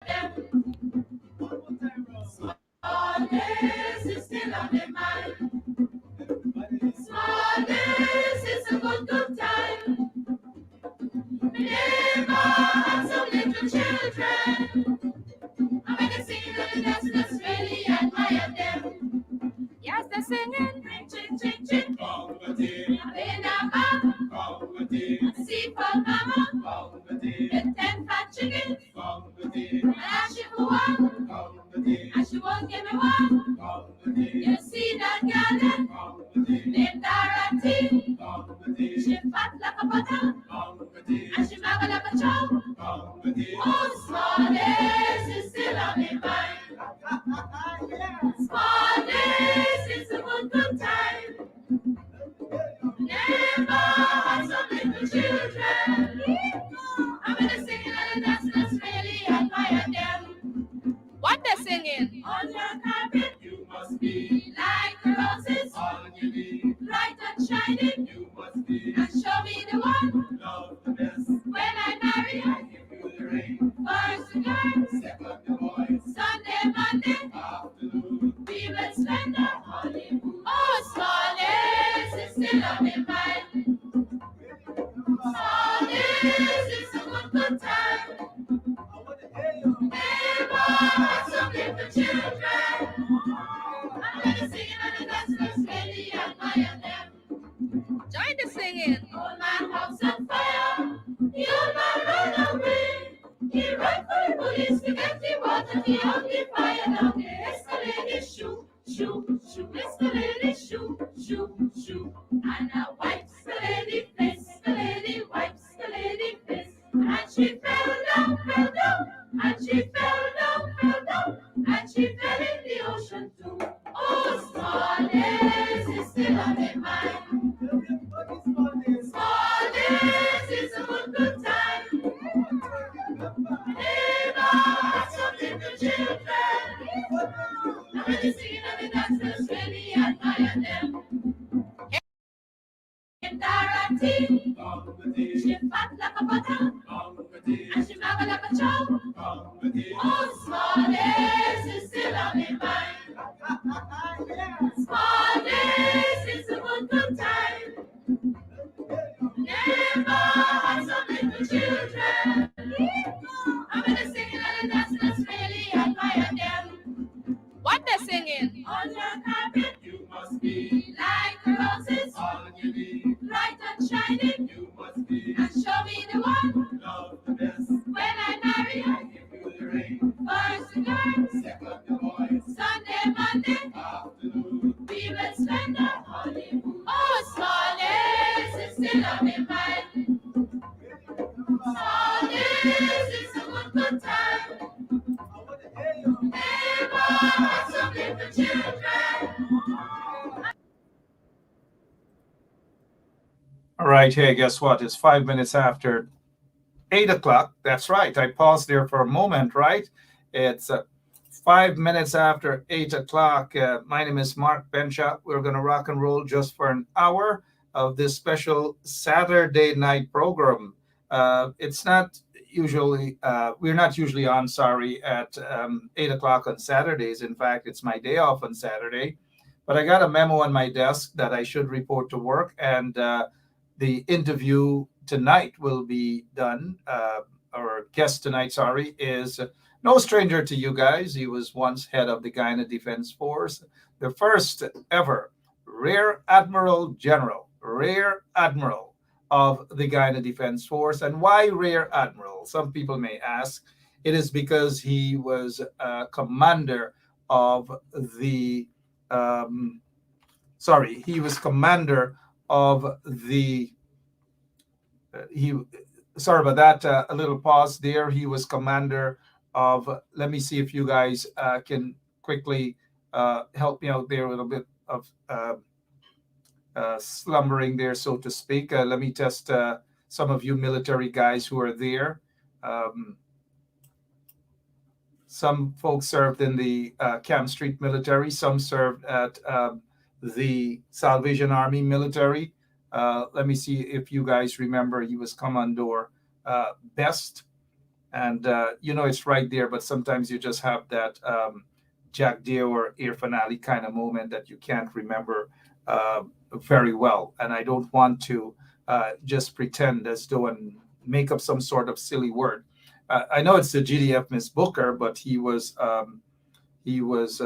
them. Smallness is still on their mind. Smallness is a good time. My neighbor has some little children. And when they sing and they dance, really admire them. Yes, they're singing. Ching, ching, ching. In a bar. See for mama. With 10 fat chickens. And I she for one. And she won't give me one. You see that girl named Dorothy. She fat like a butter. And she maggle like a chow. Oh, smallness is still on my mind. Smallness is a good time. Never had some little children. I'm gonna sing and dance, that's really admire them. What they're singing? On your carpet, you must be like the roses. All you need, bright and shining. You must be, and show me the one. Love the best. When I marry, I give you the ring. First the girls, second the boys. Sunday, Monday, afternoon. We will spend our honeymoon. Oh, smallness is still on my mind. Smallness is a good time. Neighbor, some little children. I'm gonna sing and dance, let's really admire them. Join the singing. Old man house on fire. The old man ran away. He ran for the police to get the water. The only fire down there. Escalated, shoot, shoot, shoot. Escalated, shoot, shoot, shoot. And I wipes the lady face. The lady wipes the lady face. And she fell down, and she fell down, and she fell in the ocean too. Oh, smallness is still on my mind. Smallness is a good time. Neighbor, some little children. Now when they sing and they dance, let's really admire them. Dorothy, she fat like a butter, and she maggle like a chow. Oh, smallness is still on my mind. Smallness is a good time. Never had some little children. I'm gonna sing and dance, let's really admire them. What they're singing? On your carpet, you must be like the roses. All you need, bright and shining. You must be, and show me the one. Love the best. When I marry, I give you the ring. First the girls, second the boys. Sunday, Monday, afternoon. We will spend our honeymoon. Oh, smallness is still on my mind. Smallness is a good time. Neighbor, some little children. All right, hey, guess what? It's 5 minutes after 8 o'clock. That's right. I paused there for a moment, right? It's 5 minutes after 8 o'clock. My name is Mark Benshaw. We're going to rock and roll just for an hour of this special Saturday night program. It's not usually, we're not usually on, sorry, at 8 o'clock on Saturdays. In fact, it's my day off on Saturday. But I got a memo on my desk that I should report to work, and the interview tonight will be done. Our guest tonight, sorry, is no stranger to you guys. He was once head of the Guyana Defense Force, the first ever Rear Admiral of the Guyana Defense Force. And why Rear Admiral? Some people may ask. It is because he was commander of the, he was commander of the, he, sorry about that, a little pause there. He was commander of, let me see if you guys can quickly help me out there, a little bit of slumbering there, so to speak. Let me test some of you military guys who are there. Some folks served in the Camp Street military. Some served at the Salvation Army military. Let me see if you guys remember. He was Commodore Best. and it's right there, but sometimes you just have that Jack Deere or Air Finale kind of moment that you can't remember uh, very well. And I don't want to just pretend as though and make up some sort of silly word. I know it's the GDF Miss Booker, but he was um, he was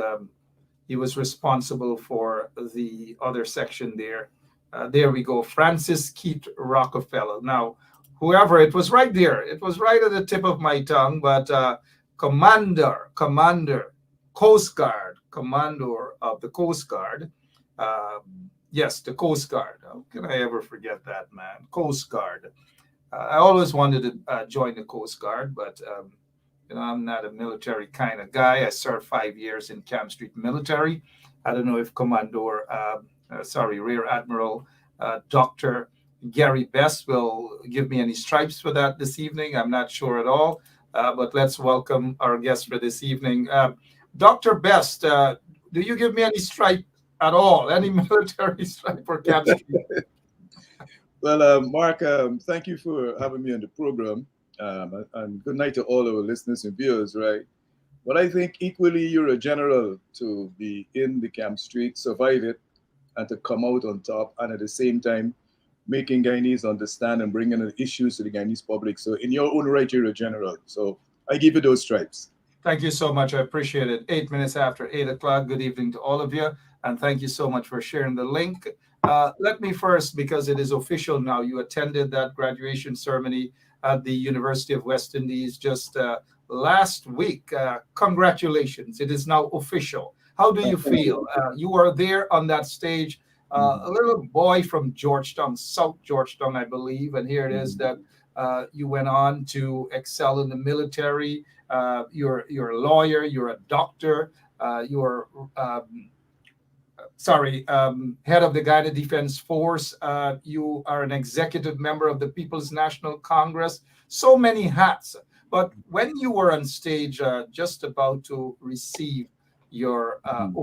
responsible for the other section there. There we go, Francis Keith Rockefeller. Now, whoever, it was right there. It was right at the tip of my tongue, but commander, Coast Guard, commander of the Coast Guard. Uh, yes, the Coast Guard. How can I ever forget that, man? Coast Guard. I always wanted to join the Coast Guard, but I'm not a military kind of guy. I served 5 years in Camp Street Military. I don't know if Rear Admiral Dr. Gary Best will give me any stripes for that this evening. I'm not sure at all. But let's welcome our guest for this evening. Dr. Best, do you give me any stripe at all? Any military stripe for Camp Street? Well, Mark, thank you for having me on the program. And good night to all our listeners and viewers, right? But I think equally you're a general to be in the camp street, survive it, and to come out on top, and at the same time, making Guyanese understand and bringing the issues to the Guyanese public. So in your own right, you're a general. So I give you those stripes. Thank you so much. I appreciate it. 8 minutes after 8 o'clock. Good evening to all of you. And thank you so much for sharing the link. Let me first, because it is official now, you attended that graduation ceremony at the University of West Indies just last week. Congratulations. It is now official. How do you Thank you. feel? You were there on that stage, Mhm. a little boy from Georgetown, South Georgetown, I believe. And here it is Mhm. that you went on to excel in the military. You're a lawyer, you're a doctor, you're head of the Guyana Defense Force. You are an executive member of the People's National Congress. So many hats. But when you were on stage, just about to receive your Mhm.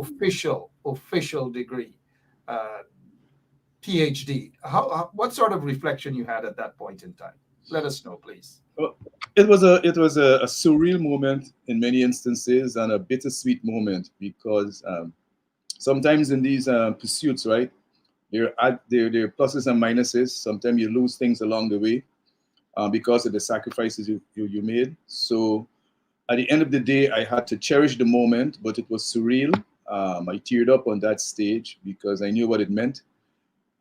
official degree, uh, PhD, what sort of reflection you had at that point in time? Let us know, please. Well, it was a surreal moment in many instances and a bittersweet moment because sometimes in these pursuits, right, there are pluses and minuses. Sometimes you lose things along the way because of the sacrifices you made. So at the end of the day, I had to cherish the moment, but it was surreal. I teared up on that stage because I knew what it meant.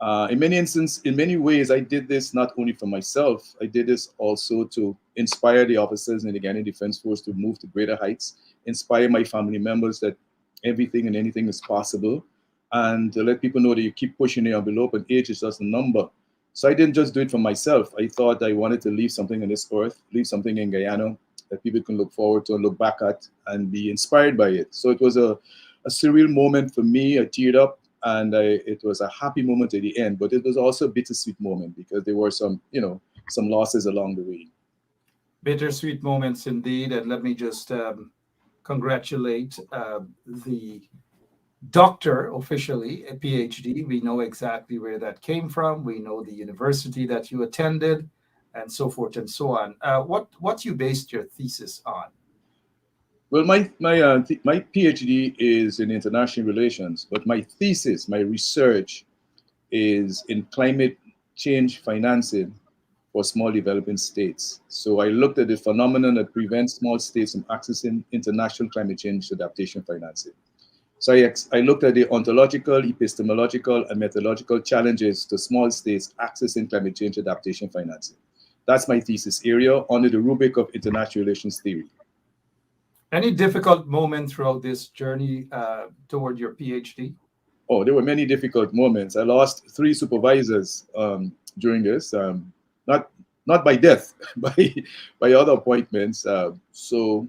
In many ways, I did this not only for myself. I did this also to inspire the officers in the Guyana Defense Force to move to greater heights, inspire my family members that everything and anything is possible, and to let people know that you keep pushing the envelope and age is just a number. So I didn't just do it for myself. I thought I wanted to leave something on this earth, leave something in Guyana that people can look forward to and look back at and be inspired by it. So it was a surreal moment for me. I teared up and it was a happy moment at the end, but it was also a bittersweet moment because there were some losses along the way. Bittersweet moments indeed. And let me just congratulate the doctor, officially a PhD. We know exactly where that came from. We know the university that you attended, and so forth and so on. What you based your thesis on? Well, my PhD is in international relations, but my thesis, my research, is in climate change financing for small developing states. So I looked at the phenomenon that prevents small states from accessing international climate change adaptation financing. So I looked at the ontological, epistemological, and methodological challenges to small states accessing climate change adaptation financing. That's my thesis area under the rubric of international relations theory. Any difficult moment throughout this journey toward your PhD? Oh, there were many difficult moments. I lost three supervisors during this, not not by death, by other appointments. So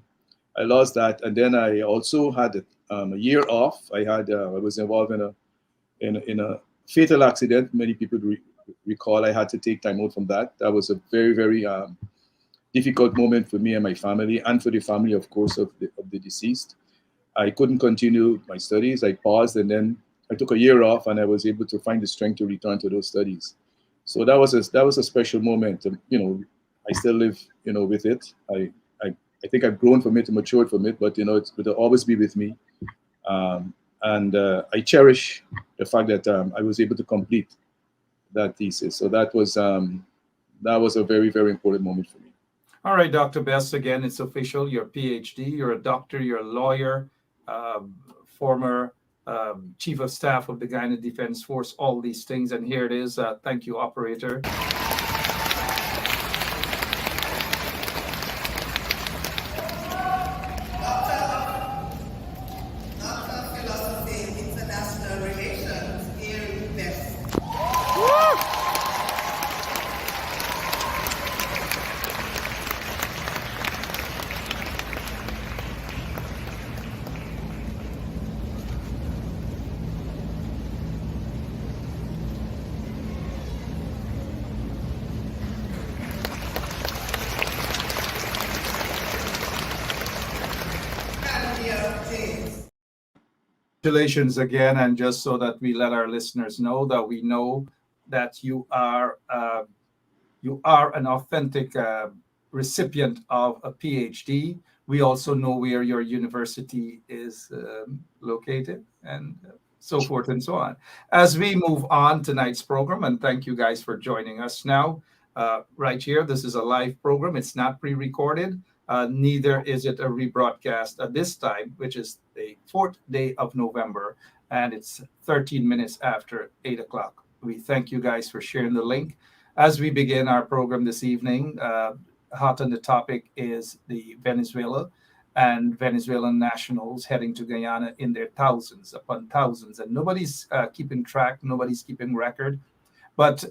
I lost that, and then I also had a year off. I was involved in a fatal accident. Many people recall. I had to take time out from that. That was a very very difficult moment for me and my family, and for the family, of course, of the deceased. I couldn't continue my studies. I paused, and then I took a year off, and I was able to find the strength to return to those studies. So that was a special moment. I still live with it. I think I've grown from it and matured from it, but it will always be with me. And I cherish the fact that I was able to complete that thesis. So that was a very, very important moment for me. All right, Dr. Best, again, it's official. You're a PhD, you're a doctor, you're a lawyer, former chief of staff of the Guyana Defense Force, all these things. And here it is. Thank you, operator. Congratulations again, and just so that we let our listeners know that we know that you are an authentic recipient of a PhD. We also know where your university is located, and so forth and so on. As we move on tonight's program, and thank you guys for joining us now. Right here, this is a live program. It's not pre-recorded. Neither is it a rebroadcast at this time, which is the 4th day of November, and it's 13 minutes after 8 o'clock. We thank you guys for sharing the link. As we begin our program this evening, hot on the topic is the Venezuela and Venezuelan nationals heading to Guyana in their thousands upon thousands, and nobody's keeping track, nobody's keeping record. But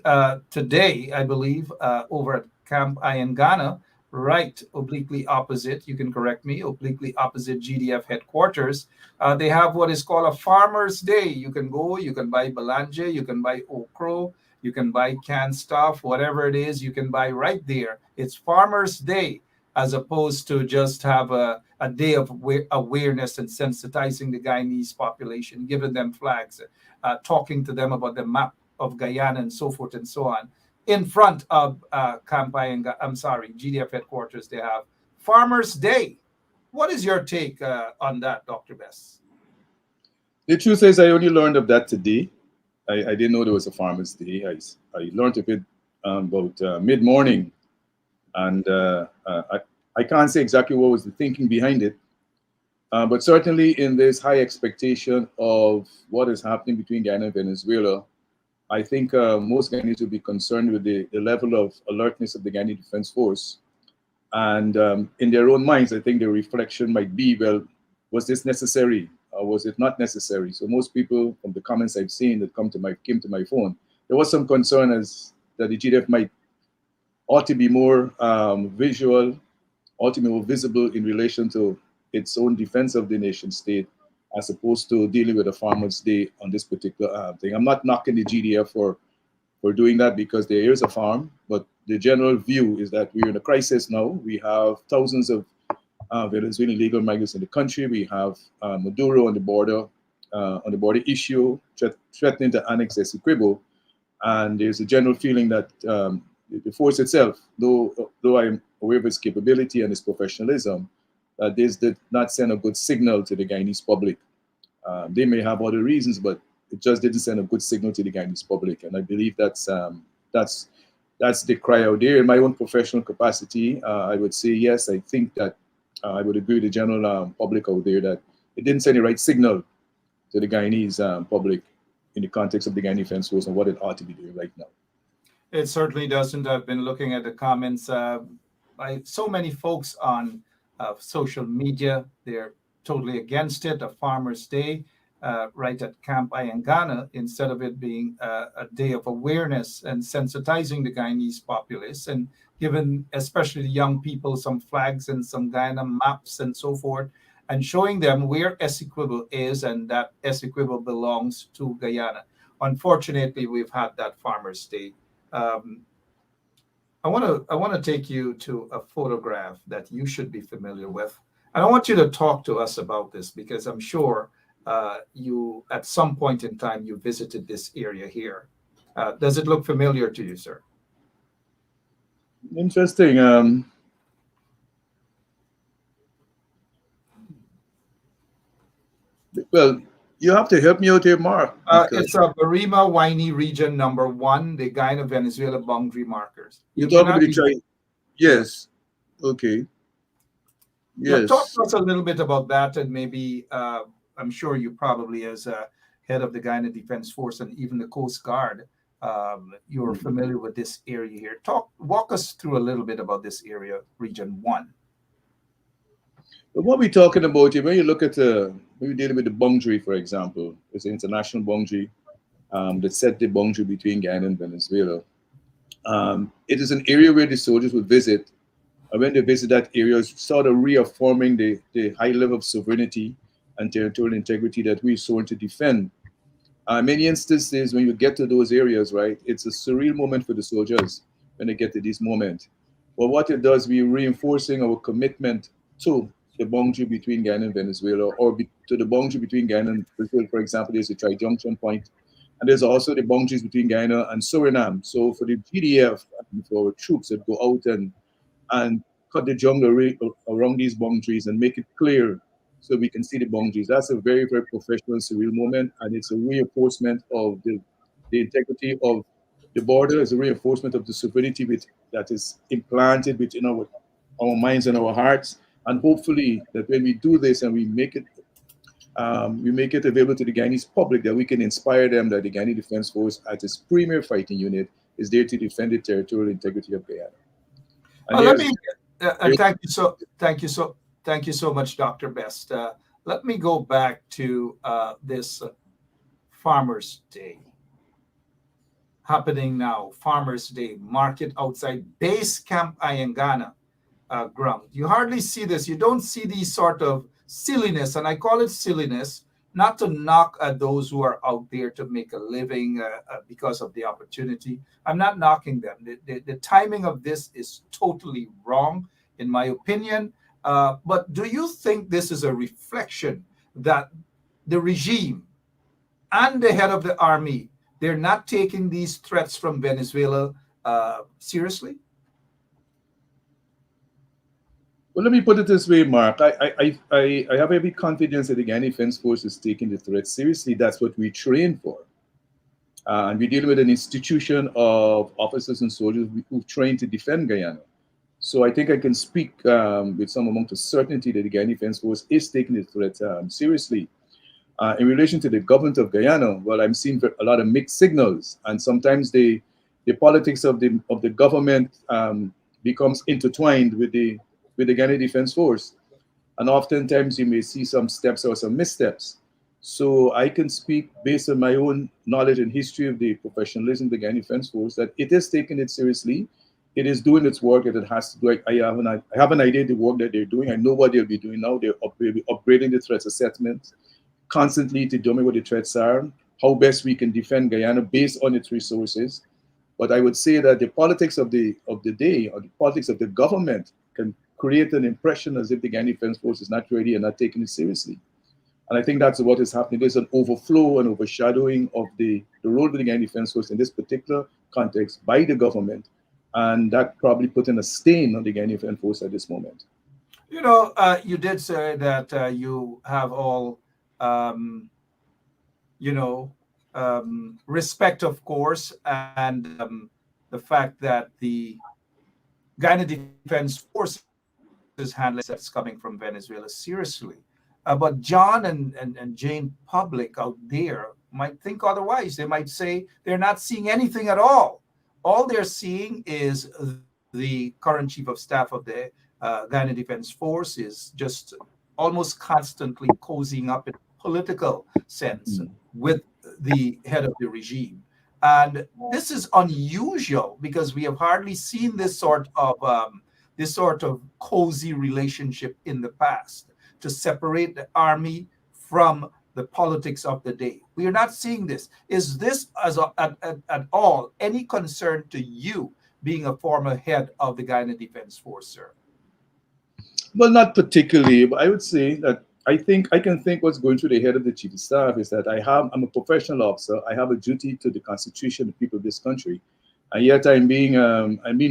today, I believe, over at Camp Ghana, right obliquely opposite, you can correct me, obliquely opposite GDF headquarters, they have what is called a Farmer's Day. You can go, you can buy Belanje, you can buy okra, you can buy canned stuff, whatever it is, you can buy right there. It's Farmer's Day, as opposed to just have a day of awareness and sensitizing the Guyanese population, giving them flags, talking to them about the map of Guyana and so forth and so on. In front of GDF headquarters, they have Farmers Day. What is your take on that, Dr. Bess? The truth is, I only learned of that today. I didn't know there was a Farmers Day. I learned of it about mid-morning. And I can't say exactly what was the thinking behind it. But certainly in this high expectation of what is happening between Guyana and Venezuela, I think most Guyanese will be concerned with the level of alertness of the Guyana Defense Force. And in their own minds, I think the reflection might be, well, was this necessary or was it not necessary? So most people from the comments I've seen that came to my phone, there was some concern as that the GDF ought to be more visual, ought to be more visible in relation to its own defense of the nation state, as opposed to dealing with a Farmers Day on this particular thing. I'm not knocking the GDF for doing that, because there is a farm, but the general view is that we're in a crisis now. We have thousands of Venezuelan illegal migrants in the country. We have Maduro on the border issue, threatening to annex Essequibo. And there's a general feeling that the force itself, though I'm aware of its capability and its professionalism, this did not send a good signal to the Guyanese public. They may have other reasons, but it just didn't send a good signal to the Guyanese public. And I believe that's the cry out there. In my own professional capacity, I would say yes. I think that I would agree with the general public out there that it didn't send the right signal to the Guyanese public in the context of the Guyana Defense Force and what it ought to be doing right now. It certainly doesn't. I've been looking at the comments by so many folks on social media. They're totally against it, a Farmer's Day right at Camp Ghana, instead of it being a day of awareness and sensitizing the Guyanese populace and giving especially the young people some flags and some Guyana maps and so forth, and showing them where Essequibo is and that Essequibo belongs to Guyana. Unfortunately, we've had that Farmer's Day. I want to take you to a photograph that you should be familiar with. And I want you to talk to us about this, because I'm sure you, at some point in time, you visited this area here. Does it look familiar to you, sir? Interesting. Well, you have to help me out here, Mark, because It's a Barima Winey region number one, the Guyana Venezuela boundary markers. you're You may talking about not the be, tri. yeah. Yes. Okay. Yeah, talk Yes. to us a little bit about that, and maybe I'm sure you probably, as head of the Guyana Defense Force and even the Coast Guard, you're Mhm. familiar with this area here. Walk us through a little bit about this area, Region One. But what we're talking about here, when you look at when you're dealing with the boundary, for example, it's an international boundary that set the boundary between Guyana and Venezuela. It is an area where the soldiers would visit. And when they visit that area, it's sort of reaffirming the high level of sovereignty and territorial integrity that we sworn to defend. Many instances, when you get to those areas, right, it's a surreal moment for the soldiers when they get to this moment. But what it does, we're reinforcing our commitment to the boundary between Guyana and Venezuela, or to the boundary between Guyana and Brazil, for example, there's a tri-junction point. And there's also the boundaries between Guyana and Suriname. So for the GDF, and for our troops that go out and cut the jungle around these boundaries and make it clear so we can see the boundaries. That's a very, very professional, surreal moment, and it's a reinforcement of the integrity of the border, it's a reinforcement of the sovereignty that is implanted within our minds and our hearts. And hopefully that when we do this and we make it available to the Guyanese public, that we can inspire them that the Guyanese Defense Force, as its premier fighting unit, is there to defend the territorial integrity of Guyana. And Let me there's thank you so much, Dr. Best. Let me go back to this Farmers Day happening now. Farmers Day market outside Base Camp Ayangana ground. You hardly see this. You don't see these sort of silliness, and I call it silliness, not to knock at those who are out there to make a living because of the opportunity. I'm not knocking them. The timing of this is totally wrong, in my opinion. But do you think this is a reflection that the regime and the head of the army, they're not taking these threats from Venezuela seriously? Well, let me put it this way, Mark. I have every confidence that the Guyana Defense Force is taking the threat seriously. That's what we train for. And we're dealing with an institution of officers and soldiers who've trained to defend Guyana. So I think I can speak with some amount of certainty that the Guyana Defense Force is taking the threat seriously. In relation to the government of Guyana, well, I'm seeing a lot of mixed signals, and sometimes the politics of the government becomes intertwined with the Guyana Defense Force, and oftentimes you may see some steps or some missteps. So I can speak based on my own knowledge and history of the professionalism of the Guyana Defense Force that it is taking it seriously. It is doing its work that it has to do. I have an idea of the work that they're doing. I know what they'll be doing now. They'll be upgrading the threat assessment constantly to determine what the threats are, how best we can defend Guyana based on its resources. But I would say that the politics of the day or the politics of the government can create an impression as if the Guyana Defense Force is not ready and not taking it seriously. And I think that's what is happening. There's an overflow and overshadowing of the role of the Guyana Defense Force in this particular context by the government. And that probably putting a stain on the Guyana Defense Force at this moment. You know, you did say that you have all, um, you know, respect, of course, and the fact that the Guyana Defense Force is handling that's coming from Venezuela seriously. But John and Jane public out there might think otherwise. They might say they're not seeing anything at all. All they're seeing is the current chief of staff of the Guyana Defense Force is just almost constantly cozying up in a political sense Mm. with the head of the regime. And this is unusual because we have hardly seen this sort of cozy relationship in the past to separate the army from the politics of the day. We are not seeing this. Is this at all any concern to you, being a former head of the Guyana Defense Force, sir? Well, not particularly, but I would say that I think I can think what's going through the head of the chief of staff is that I'm a professional officer. I have a duty to the constitution, the people of this country, and yet I'm being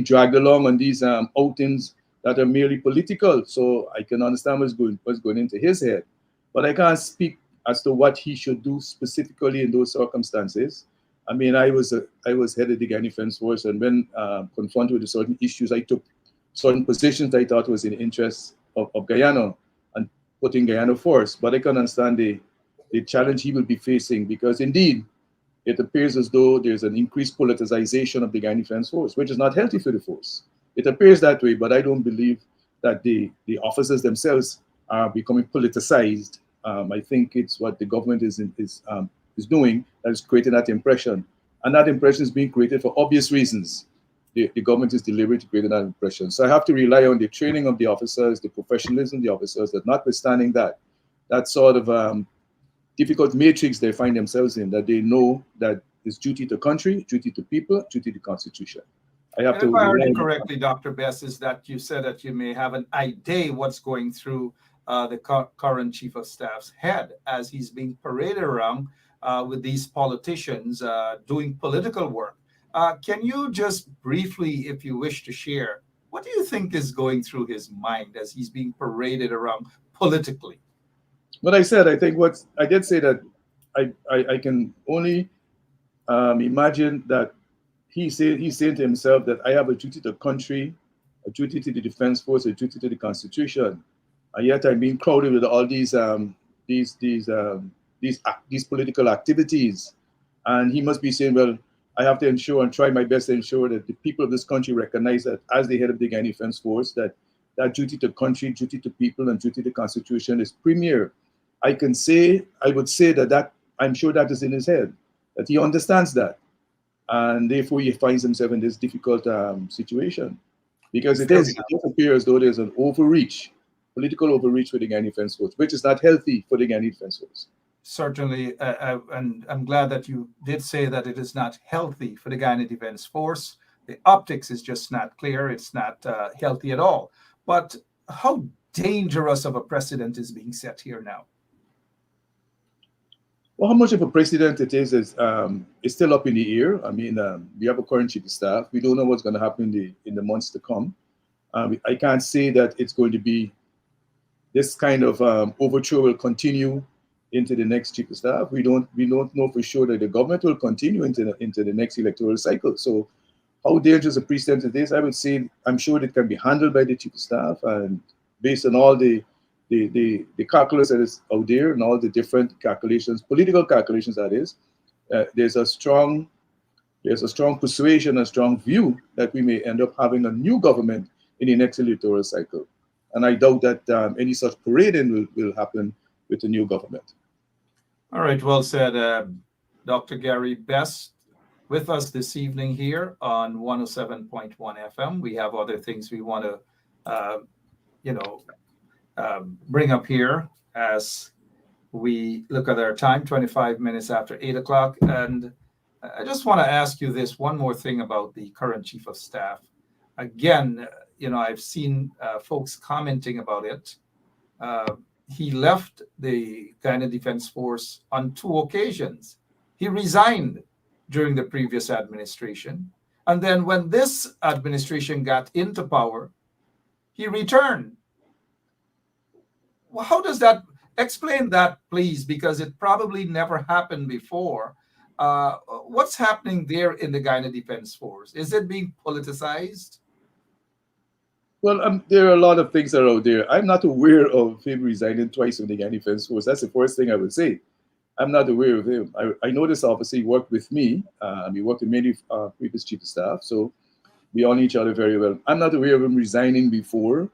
dragged along on these outings that are merely political. So I can understand what's going into his head, but I can't speak as to what he should do specifically in those circumstances. I mean, I was head of the Guyana Defense Force, and when confronted with certain issues, I took certain positions I thought was in the interest of Guyana and putting Guyana first. But I can understand the challenge he will be facing, because indeed, it appears as though there's an increased politicization of the Guyana Defense Force, which is not healthy for the force. It appears that way, but I don't believe that the officers themselves are becoming politicized. I think it's what the government is doing that is creating that impression, and that impression is being created for obvious reasons. The government is deliberately creating that impression. So I have to rely on the training of the officers, the professionalism of the officers, that notwithstanding that sort of difficult matrix they find themselves in, that they know that it's duty to country, duty to people, duty to constitution. I have And to if I heard rely you on correctly, Dr. Bess, is that you said that you may have an idea what's going through the current chief of staff's head as he's being paraded around with these politicians doing political work. Can you just briefly, if you wish to share, what do you think is going through his mind as he's being paraded around politically? what I said. I think what I did say that I can only imagine that he's saying to himself that I have a duty to country, a duty to the defense force, a duty to the constitution, and yet I'm being crowded with all these these political activities, and he must be saying, well, I have to ensure and try my best to ensure that the people of this country recognize that as the head of the Guyana Defense Force, that duty to country, duty to people, and duty to constitution is premier. I would say that I'm sure that is in his head, that he understands that, and therefore he finds himself in this difficult situation, because Fair it does appear as though there's an overreach, political overreach for the Guyana Defense Force, which is not healthy for the Guyana Defense Force. Certainly, and I'm glad that you did say that it is not healthy for the Guyana Defense Force. The optics is just not clear. It's not healthy at all. But how dangerous of a precedent is being set here now? Well, how much of a precedent it is still up in the air. I mean, we have a current chief of staff. We don't know what's going to happen in the months to come. I can't say that it's going to be this kind of overture will continue into the next chief of staff. We don't know for sure that the government will continue into the next electoral cycle. So how dangerous a precedent it is, I would say, I'm sure it can be handled by the chief of staff, and based on all the calculus that is out there and all the different calculations, political calculations that is, there's a strong persuasion, a strong view that we may end up having a new government in the next electoral cycle. And I doubt that any such parading will happen with the new government. All right, well said, Dr. Gary Best, with us this evening here on 107.1 FM. We have other things we want to, bring up here as we look at our time, 25 minutes after 8 o'clock. And I just want to ask you this one more thing about the current chief of staff. Again, I've seen folks commenting about it. He left the Guyana Defense Force on 2 occasions. He resigned during the previous administration. And then when this administration got into power, he returned. Well, how does that explain that, please? Because it probably never happened before. What's happening there in the Guyana Defense Force? Is it being politicized? Well, there are a lot of things that are out there. I'm not aware of him resigning twice from the Guyana Defense Force. That's the first thing I would say. I'm not aware of him. I know this officer. He worked with me. He worked with many previous chief of staff, so we all know each other very well. I'm not aware of him resigning before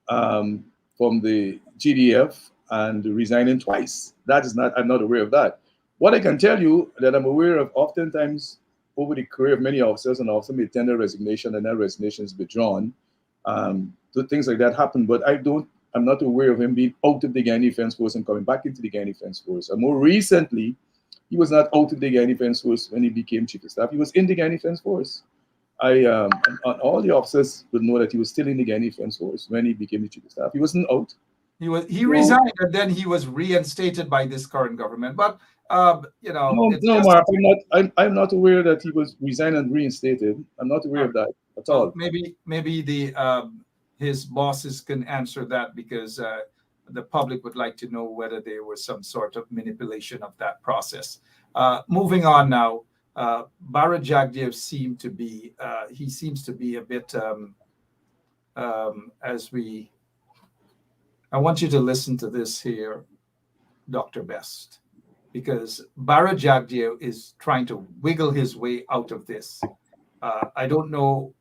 from the GDF and resigning twice. I'm not aware of that. What I can tell you that I'm aware of, oftentimes over the career of many officers, and officers may tender resignation, and that resignation is withdrawn. Things like that happen, but I'm not aware of him being out of the Guyana Defense Force and coming back into the Guyana Defense Force. And more recently, he was not out of the Guyana Defense Force when he became chief of staff. He was in the Guyana Defense Force. All the officers would know that he was still in the Guyana Defense Force when he became the chief of staff. He wasn't out. He resigned, and then he was reinstated by this current government. But no, Mark, I'm not aware that he was resigned and reinstated. I'm not aware of that at all. Maybe his bosses can answer that, because the public would like to know whether there was some sort of manipulation of that process. Moving on now, Bara Jagdev seems to be a bit I want you to listen to this here, Dr. Best, because Bara Jagdev is trying to wiggle his way out of this. I don't know,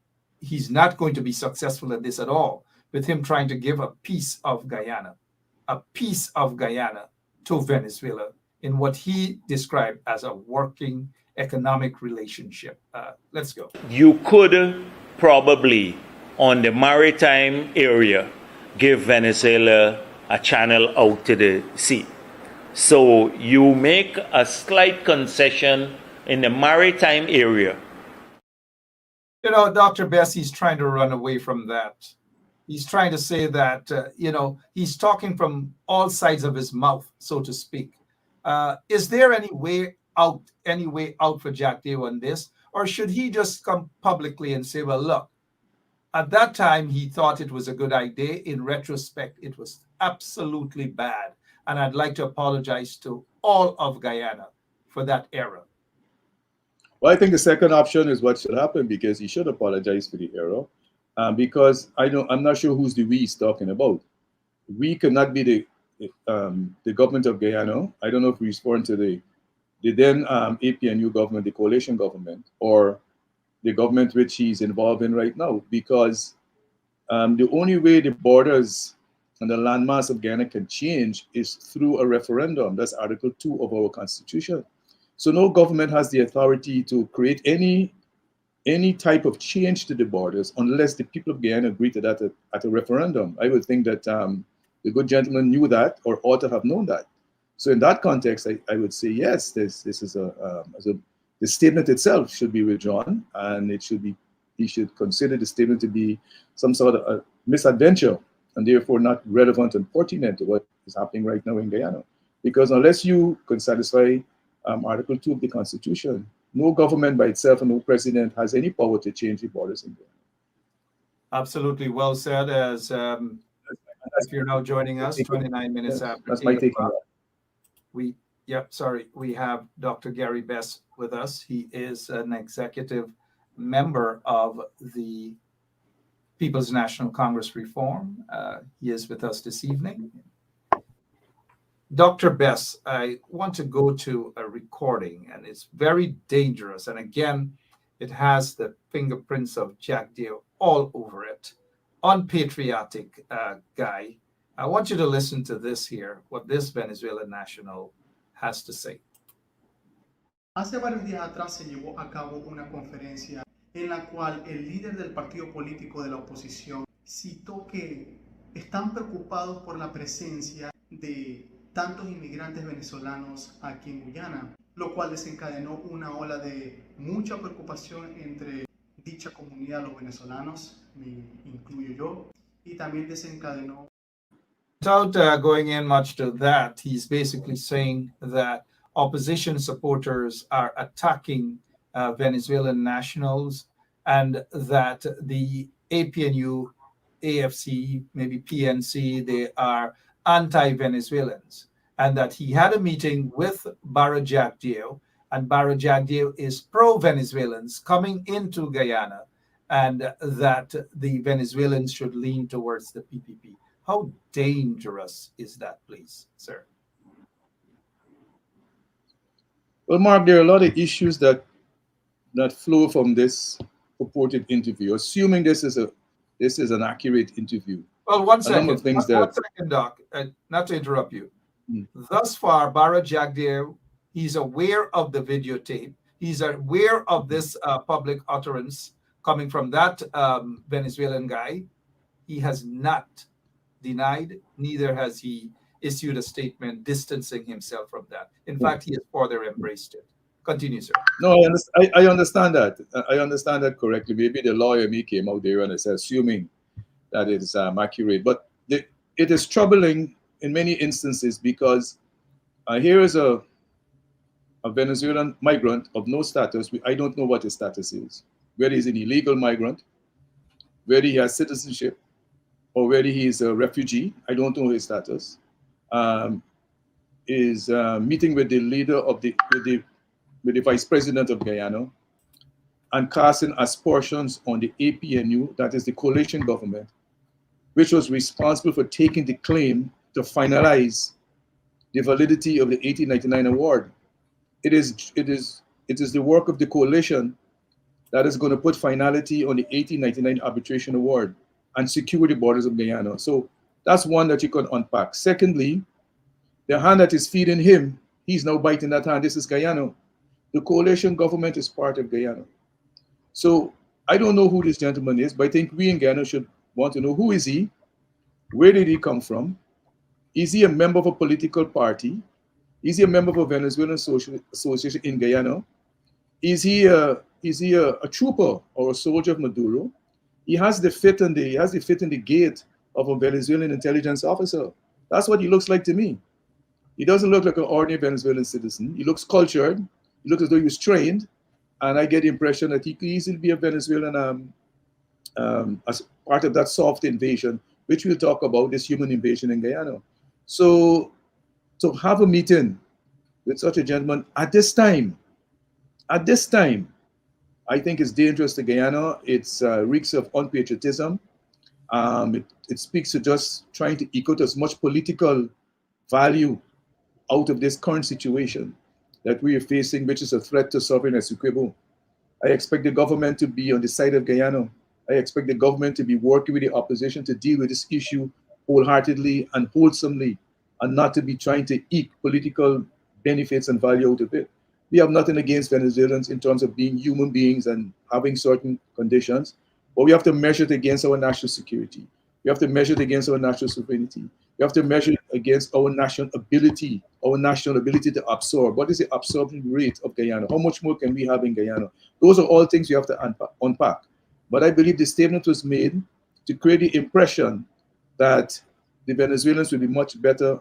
he's not going to be successful at this at all, with him trying to give a piece of Guyana to Venezuela in what he described as a working economic relationship. Let's go. You could probably, on the maritime area, give Venezuela a channel out to the sea. So you make a slight concession in the maritime area. You know, Dr. Bessie's trying to run away from that. He's trying to say that, he's talking from all sides of his mouth, so to speak. Is there any way out for Jagdev on this? Or should he just come publicly and say, well, look, at that time, he thought it was a good idea. In retrospect, it was absolutely bad. And I'd like to apologize to all of Guyana for that error. Well, I think the second option is what should happen, because he should apologize for the error. Because I'm not sure who's the we he's talking about. We cannot be the government of Guyana. I don't know if he's referring to the then APNU government, the coalition government, or the government which he's involved in right now, because the only way the borders and the landmass of Guyana can change is through a referendum. That's Article 2 of our Constitution. So no government has the authority to create any type of change to the borders unless the people of Guyana agree to that at a referendum. I would think that the good gentleman knew that, or ought to have known that. So in that context, I would say yes, this is the statement itself should be withdrawn, and he should consider the statement to be some sort of a misadventure, and therefore not relevant and pertinent to what is happening right now in Guyana. Because unless you can satisfy Article 2 of the Constitution, no government by itself and no president has any power to change the borders in Guyana. Absolutely well said. As if you're now joining us, 29 minutes after that's my take on that. We have Dr. Gary Best with us. He is an executive member of the People's National Congress Reform. He is with us this evening. Dr. Best, I want to go to a recording, and it's very dangerous. And again, it has the fingerprints of Jagdev all over it. Unpatriotic guy. I want you to listen to this here, what this Venezuelan national has to say. Hace varios días atrás se llevó a cabo una conferencia en la cual el líder del partido político de la oposición citó que están preocupados por la presencia de tantos inmigrantes venezolanos aquí en Guyana, lo cual desencadenó una ola de mucha preocupación entre dicha comunidad, los venezolanos, me incluyo yo, y también desencadenó. Without going in much to that, he's basically saying that opposition supporters are attacking Venezuelan nationals, and that the APNU, AFC, maybe PNC, they are anti-Venezuelans, and that he had a meeting with Bara Jagdev, and Bara Jagdev is pro-Venezuelans coming into Guyana, and that the Venezuelans should lean towards the PPP. How dangerous is that, please, sir? Well, Mark, there are a lot of issues that flow from this purported interview, assuming this is an accurate interview. Well, one second, Doc, not to interrupt you. Thus far, Bara Jagdev, he's aware of the videotape. He's aware of this public utterance coming from that Venezuelan guy. He has not denied, neither has he issued a statement distancing himself from that. In fact, he has further embraced it. Continue, sir. No, I understand that. I understand that correctly. Maybe the lawyer me came out there and said, assuming that it's accurate. But it is troubling in many instances, because here is a Venezuelan migrant of no status. I don't know what his status is, whether he's an illegal migrant, whether he has citizenship, or whether he is a refugee, I don't know his status, is meeting with the leader of with the vice president of Guyana and casting aspersions on the APNU, that is the coalition government, which was responsible for taking the claim to finalize the validity of the 1899 award. It is the work of the coalition that is going to put finality on the 1899 arbitration award and secure the borders of Guyana. So that's one that you can unpack. Secondly, the hand that is feeding him, he's now biting that hand. This is Guyana. The coalition government is part of Guyana. So I don't know who this gentleman is, but I think we in Guyana should want to know who is he, where did he come from, is he a member of a political party, is he a member of a Venezuelan social association in Guyana, is he a trooper or a soldier of Maduro? He has the fit and the gait of a Venezuelan intelligence officer. That's what he looks like to me. He doesn't look like an ordinary Venezuelan citizen. He looks cultured. He looks as though he was trained. And I get the impression that he could easily be a Venezuelan as part of that soft invasion, which we'll talk about, this human invasion in Guyana. So to have a meeting with such a gentleman at this time, I think it's dangerous to Guyana. It's reeks of unpatriotism. It speaks to just trying to eke out as much political value out of this current situation that we are facing, which is a threat to sovereign Essequibo. I expect the government to be on the side of Guyana. I expect the government to be working with the opposition to deal with this issue wholeheartedly and wholesomely, and not to be trying to eke political benefits and value out of it. We have nothing against Venezuelans in terms of being human beings and having certain conditions, but we have to measure it against our national security. We have to measure it against our national sovereignty. We have to measure it against our national ability to absorb. What is the absorption rate of Guyana? How much more can we have in Guyana? Those are all things we have to unpack. But I believe the statement was made to create the impression that the Venezuelans will be much better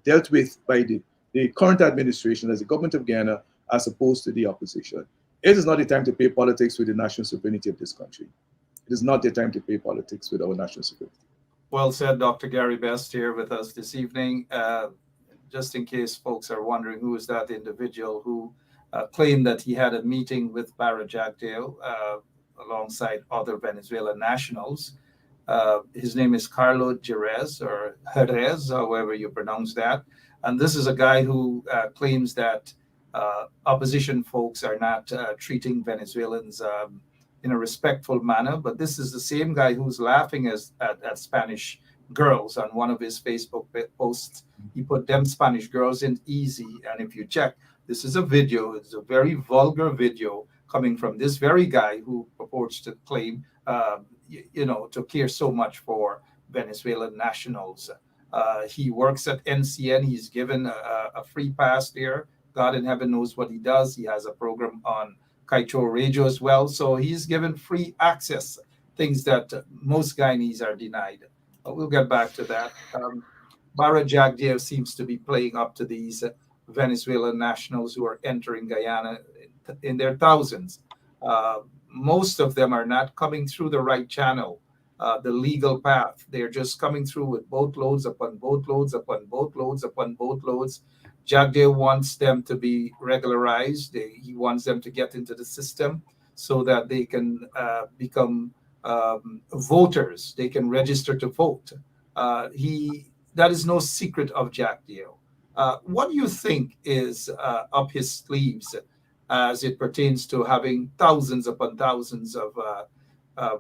dealt with by the current administration as the government of Guyana as opposed to the opposition. It is not the time to play politics with the national sovereignty of this country. It is not the time to play politics with our national sovereignty. Well said, Dr. Gary Best here with us this evening. Just in case folks are wondering who is that individual who claimed that he had a meeting with Barra Jagdeo alongside other Venezuelan nationals. His name is Carlo Jerez, or Jerez, however you pronounce that. And this is a guy who claims that opposition folks are not treating Venezuelans in a respectful manner. But this is the same guy who's laughing at Spanish girls on one of his Facebook posts. He put them Spanish girls in easy. And if you check, this is a video. It's a very vulgar video coming from this very guy who purports to claim, to care so much for Venezuelan nationals. He works at NCN. He's given a free pass there. God in heaven knows what he does. He has a program on Kaito Radio as well. So he's given free access, things that most Guyanese are denied. But we'll get back to that. Barra Jagdeo seems to be playing up to these Venezuelan nationals who are entering Guyana in their thousands. Most of them are not coming through the right channel, the legal path. They're just coming through with boatloads upon boatloads upon boatloads upon boatloads. Jagdeo wants them to be regularized. He wants them to get into the system so that they can become voters. They can register to vote. That is no secret of Jagdeo. What do you think is up his sleeves as it pertains to having thousands upon thousands of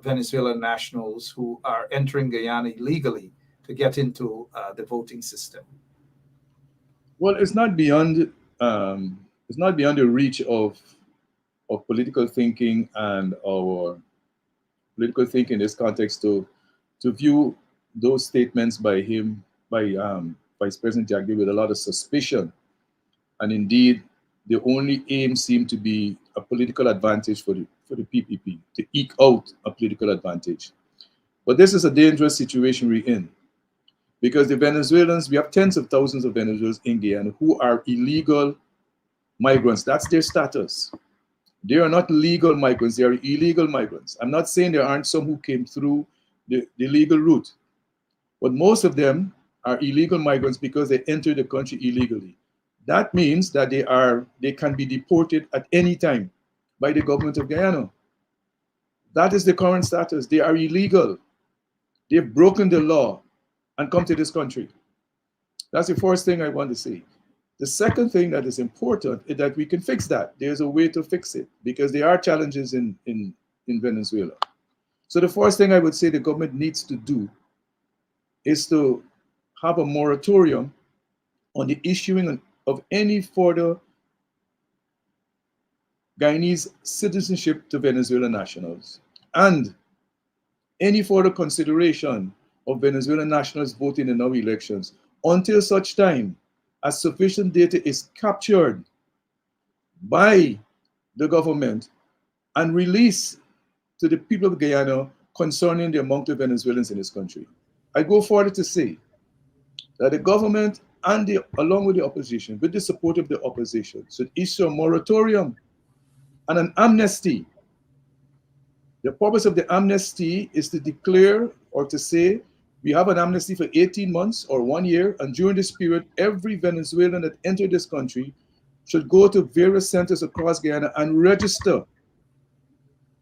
Venezuelan nationals who are entering Guyana illegally to get into the voting system? Well, it's not beyond the reach of political thinking and our political thinking in this context to view those statements by Vice President Jagdeo with a lot of suspicion. And indeed, the only aim seemed to be a political advantage for the PPP, to eke out a political advantage. But this is a dangerous situation we're in, because the Venezuelans, we have tens of thousands of Venezuelans in Guyana who are illegal migrants. That's their status. They are not legal migrants, they are illegal migrants. I'm not saying there aren't some who came through the legal route, but most of them are illegal migrants because they entered the country illegally. That means that they can be deported at any time by the government of Guyana. That is the current status. They are illegal. They've broken the law and come to this country. That's the first thing I want to say. The second thing that is important is that we can fix that. There's a way to fix it because there are challenges in Venezuela. So the first thing I would say the government needs to do is to have a moratorium on the issuing of any further Guyanese citizenship to Venezuelan nationals and any further consideration of Venezuelan nationals voting in our elections until such time as sufficient data is captured by the government and released to the people of Guyana concerning the amount of Venezuelans in this country. I go further to say that the government and along with the opposition, with the support of the opposition, should issue a moratorium and an amnesty. The purpose of the amnesty is to declare or to say we have an amnesty for 18 months or 1 year, and during this period, every Venezuelan that entered this country should go to various centers across Guyana and register.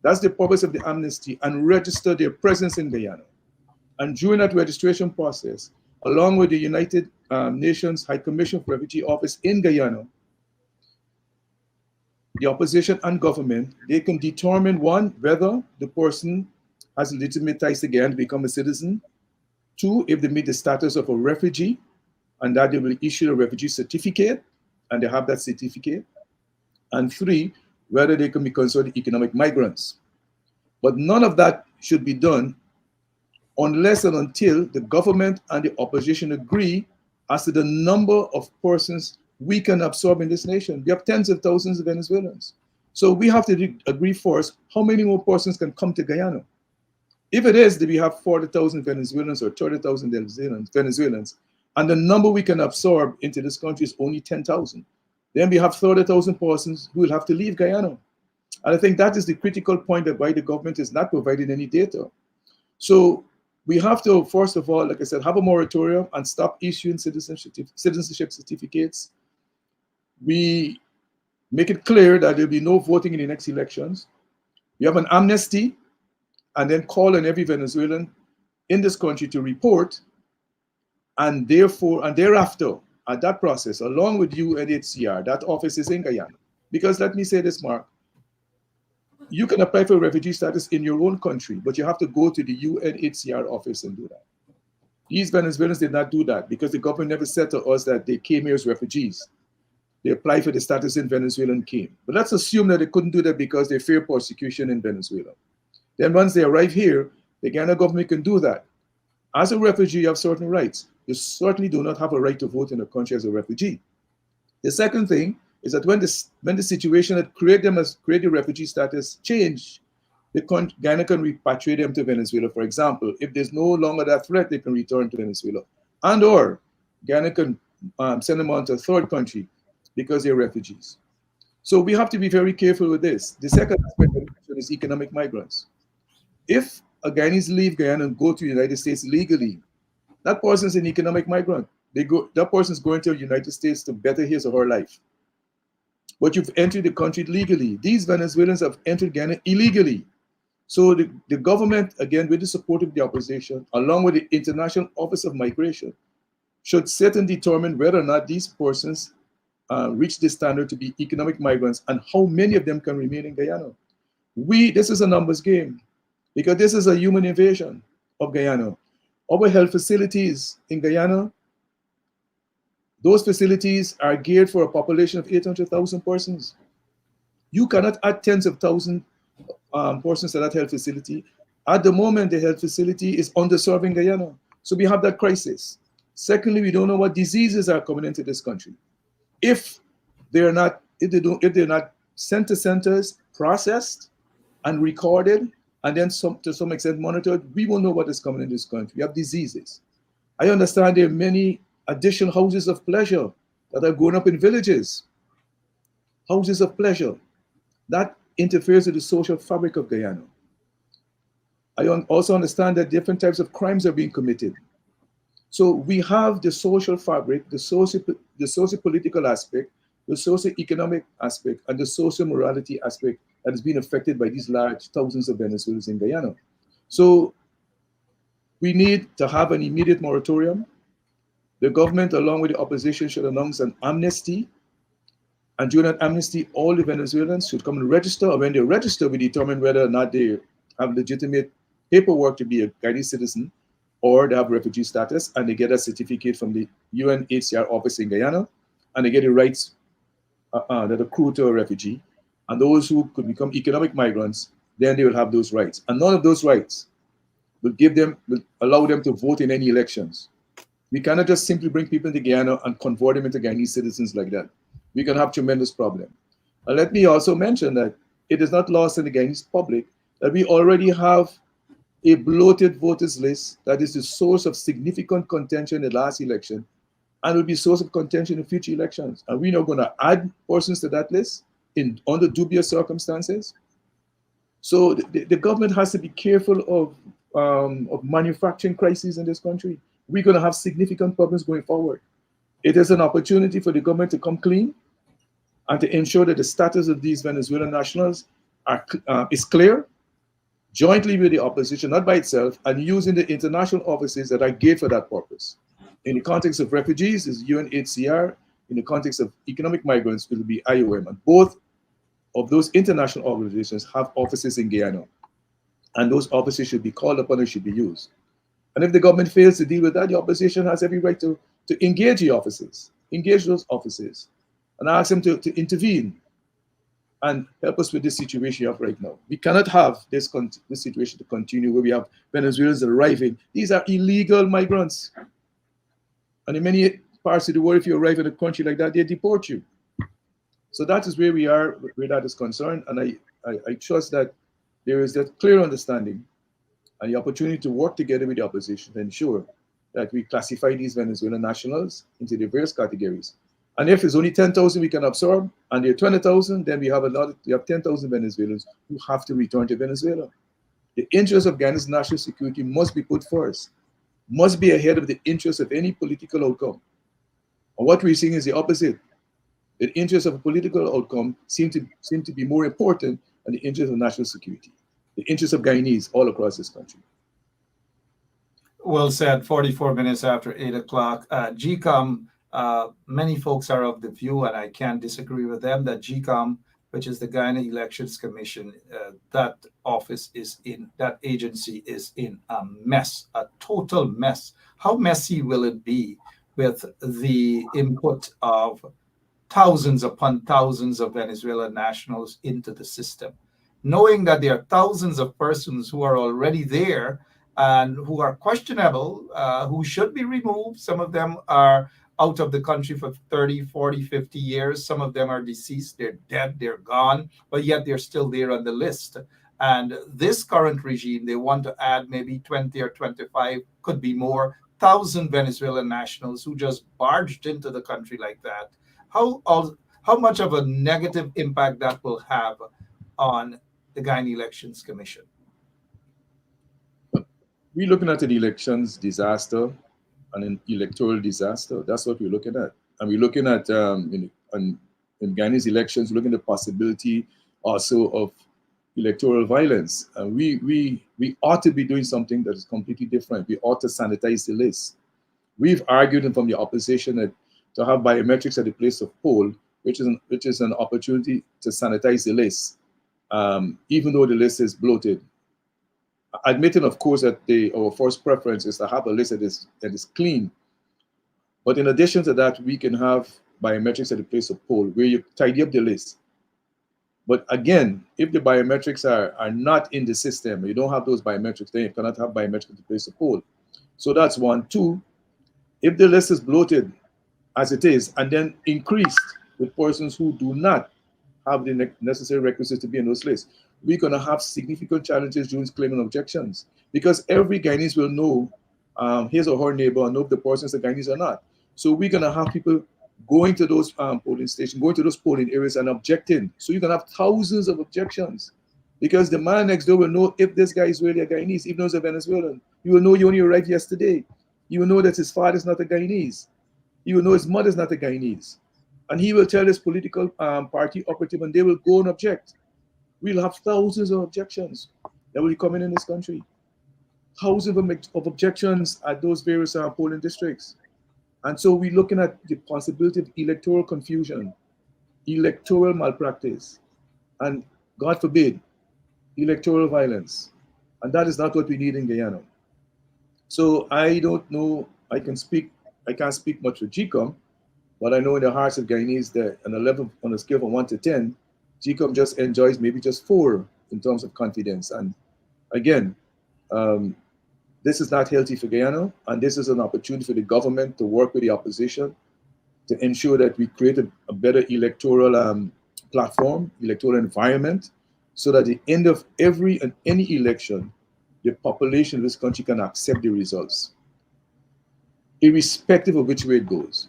That's the purpose of the amnesty, and register their presence in Guyana. And during that registration process, along with the United Nations High Commission for Refugee Office in Guyana, the opposition and government, they can determine, one, whether the person has legitimate ties to Guyana to become a citizen. Two, if they meet the status of a refugee, and that they will issue a refugee certificate, and they have that certificate. And three, whether they can be considered economic migrants. But none of that should be done unless and until the government and the opposition agree as to the number of persons we can absorb in this nation. We have tens of thousands of Venezuelans. So we have to agree first how many more persons can come to Guyana. If it is that we have 40,000 Venezuelans or 30,000 Venezuelans, and the number we can absorb into this country is only 10,000, then we have 30,000 persons who will have to leave Guyana. And I think that is the critical point of why the government is not providing any data. So we have to, first of all, like I said, have a moratorium and stop issuing citizenship certificates. We make it clear that there'll be no voting in the next elections. We have an amnesty, and then call on every Venezuelan in this country to report, and thereafter, at that process, along with UNHCR, that office is in Guyana. Because let me say this, Mark, you can apply for refugee status in your own country, but you have to go to the UNHCR office and do that. These Venezuelans did not do that because the government never said to us that they came here as refugees. They applied for the status in Venezuela and came. But let's assume that they couldn't do that because they fear persecution in Venezuela. Then once they arrive here, the Guyana government can do that. As a refugee, you have certain rights. You certainly do not have a right to vote in a country as a refugee. The second thing is that when the situation that created the refugee status change, Guyana can repatriate them to Venezuela, for example. If there's no longer that threat, they can return to Venezuela. And or Guyana can send them on to a third country because they're refugees. So we have to be very careful with this. The second aspect is economic migrants. If a Guyanese leave Guyana and go to the United States legally, that person's an economic migrant. That person's going to the United States to better his or her life. But you've entered the country legally. These Venezuelans have entered Guyana illegally. So the government, again, with the support of the opposition, along with the International Office of Migration, should sit and determine whether or not these persons reach the standard to be economic migrants and how many of them can remain in Guyana. This is a numbers game because this is a human invasion of Guyana. Our health facilities in Guyana, those facilities are geared for a population of 800,000 persons. You cannot add tens of thousands persons to that health facility. At the moment, the health facility is underserving Guyana. So we have that crisis. Secondly, we don't know what diseases are coming into this country. If they're not sent to centers, processed and recorded, and then to some extent monitored, we won't know what is coming in this country. We have diseases. I understand there are many additional houses of pleasure that are going up in villages. Houses of pleasure. That interferes with the social fabric of Guyana. I also understand that different types of crimes are being committed. So we have the social fabric, the socio-political aspect, the socio-economic aspect, and the social morality aspect that is being affected by these large thousands of Venezuelans in Guyana. So we need to have an immediate moratorium. The government, along with the opposition, should announce an amnesty. And during that amnesty, all the Venezuelans should come and register. And when they register, we determine whether or not they have legitimate paperwork to be a Guyanese citizen, or they have refugee status, and they get a certificate from the UNHCR office in Guyana, and they get the rights that accrue to a refugee. And those who could become economic migrants, then they will have those rights. And none of those rights will allow them to vote in any elections. We cannot just simply bring people into Guyana and convert them into Guyanese citizens like that. We can have tremendous problem. And let me also mention that it is not lost in the Guyanese public that we already have a bloated voters list that is the source of significant contention in the last election and will be source of contention in future elections. And we're not going to add persons to that list under dubious circumstances. So the government has to be careful of manufacturing crises in this country. We're going to have significant problems going forward. It is an opportunity for the government to come clean and to ensure that the status of these Venezuelan nationals is clear, jointly with the opposition, not by itself, and using the international offices that are geared for that purpose. In the context of refugees, is UNHCR. In the context of economic migrants, it will be IOM. And both of those international organizations have offices in Guyana. And those offices should be called upon and should be used. And if the government fails to deal with that, the opposition has every right to engage the offices, engage those offices, and ask them to intervene and help us with this situation we have right now. We cannot have this situation to continue where we have Venezuelans arriving. These are illegal migrants. And in many parts of the world, if you arrive in a country like that, they deport you. So that is where we are, where that is concerned. And I trust that there is that clear understanding and the opportunity to work together with the opposition to ensure that we classify these Venezuelan nationals into the various categories. And if it's only 10,000 we can absorb, and there are 20,000, then we have 10,000 Venezuelans who have to return to Venezuela. The interest of Guyana's national security must be put first, must be ahead of the interest of any political outcome. And what we're seeing is the opposite. The interest of a political outcome seem to be more important than the interest of national security, the interest of Guyanese all across this country. Well said. 44 minutes after 8 o'clock. GCOM, many folks are of the view, and I can't disagree with them, that GCOM, which is the Guyana Elections Commission, that agency is in a mess, a total mess. How messy will it be with the input of thousands upon thousands of Venezuelan nationals into the system, knowing that there are thousands of persons who are already there and who are questionable, who should be removed. Some of them are out of the country for 30, 40, 50 years. Some of them are deceased, they're dead, they're gone, but yet they're still there on the list. And this current regime, they want to add maybe 20 or 25, could be more, 1,000 Venezuelan nationals who just barged into the country like that. How much of a negative impact that will have on the Guyana Elections Commission? We're looking at an elections disaster and an electoral disaster. That's what we're looking at. And we're looking at, in Guyana's elections, we're looking at the possibility also of electoral violence. And we ought to be doing something that is completely different. We ought to sanitize the list. We've argued from the opposition that to have biometrics at the place of poll, which is an opportunity to sanitize the list, even though the list is bloated. Admitting, of course, that our first preference is to have a list that is clean. But in addition to that, we can have biometrics at the place of poll, where you tidy up the list. But again, if the biometrics are not in the system, you don't have those biometrics, then you cannot have biometrics at the place of poll. So that's one. Two, if the list is bloated as it is, and then increased with persons who do not have the necessary requisites to be in those lists, we're going to have significant challenges during claiming objections, because every Guyanese will know his or her neighbor and know if the persons are Guyanese or not. So we're going to have people going to those polling stations, going to those polling areas and objecting. So you're going to have thousands of objections, because the man next door will know if this guy is really a Guyanese, even though he's a Venezuelan. He will know you only arrived yesterday. He will know that his father is not a Guyanese. He will know his mother is not a Guyanese. And he will tell his political party operative, and they will go and object. We'll have thousands of objections that will be coming in this country. Thousands of objections at those various polling districts. And so we're looking at the possibility of electoral confusion, electoral malpractice, and God forbid, electoral violence. And that is not what we need in Guyana. So I don't know, I can't speak much for GCOM, but I know in the hearts of Guyanese that on a scale from 1 to 10, GCOM just enjoys maybe just 4 in terms of confidence. And again, um, this is not healthy for Guyana, and this is an opportunity for the government to work with the opposition to ensure that we create a better electoral platform, electoral environment, so that at the end of every and any election, the population of this country can accept the results, irrespective of which way it goes.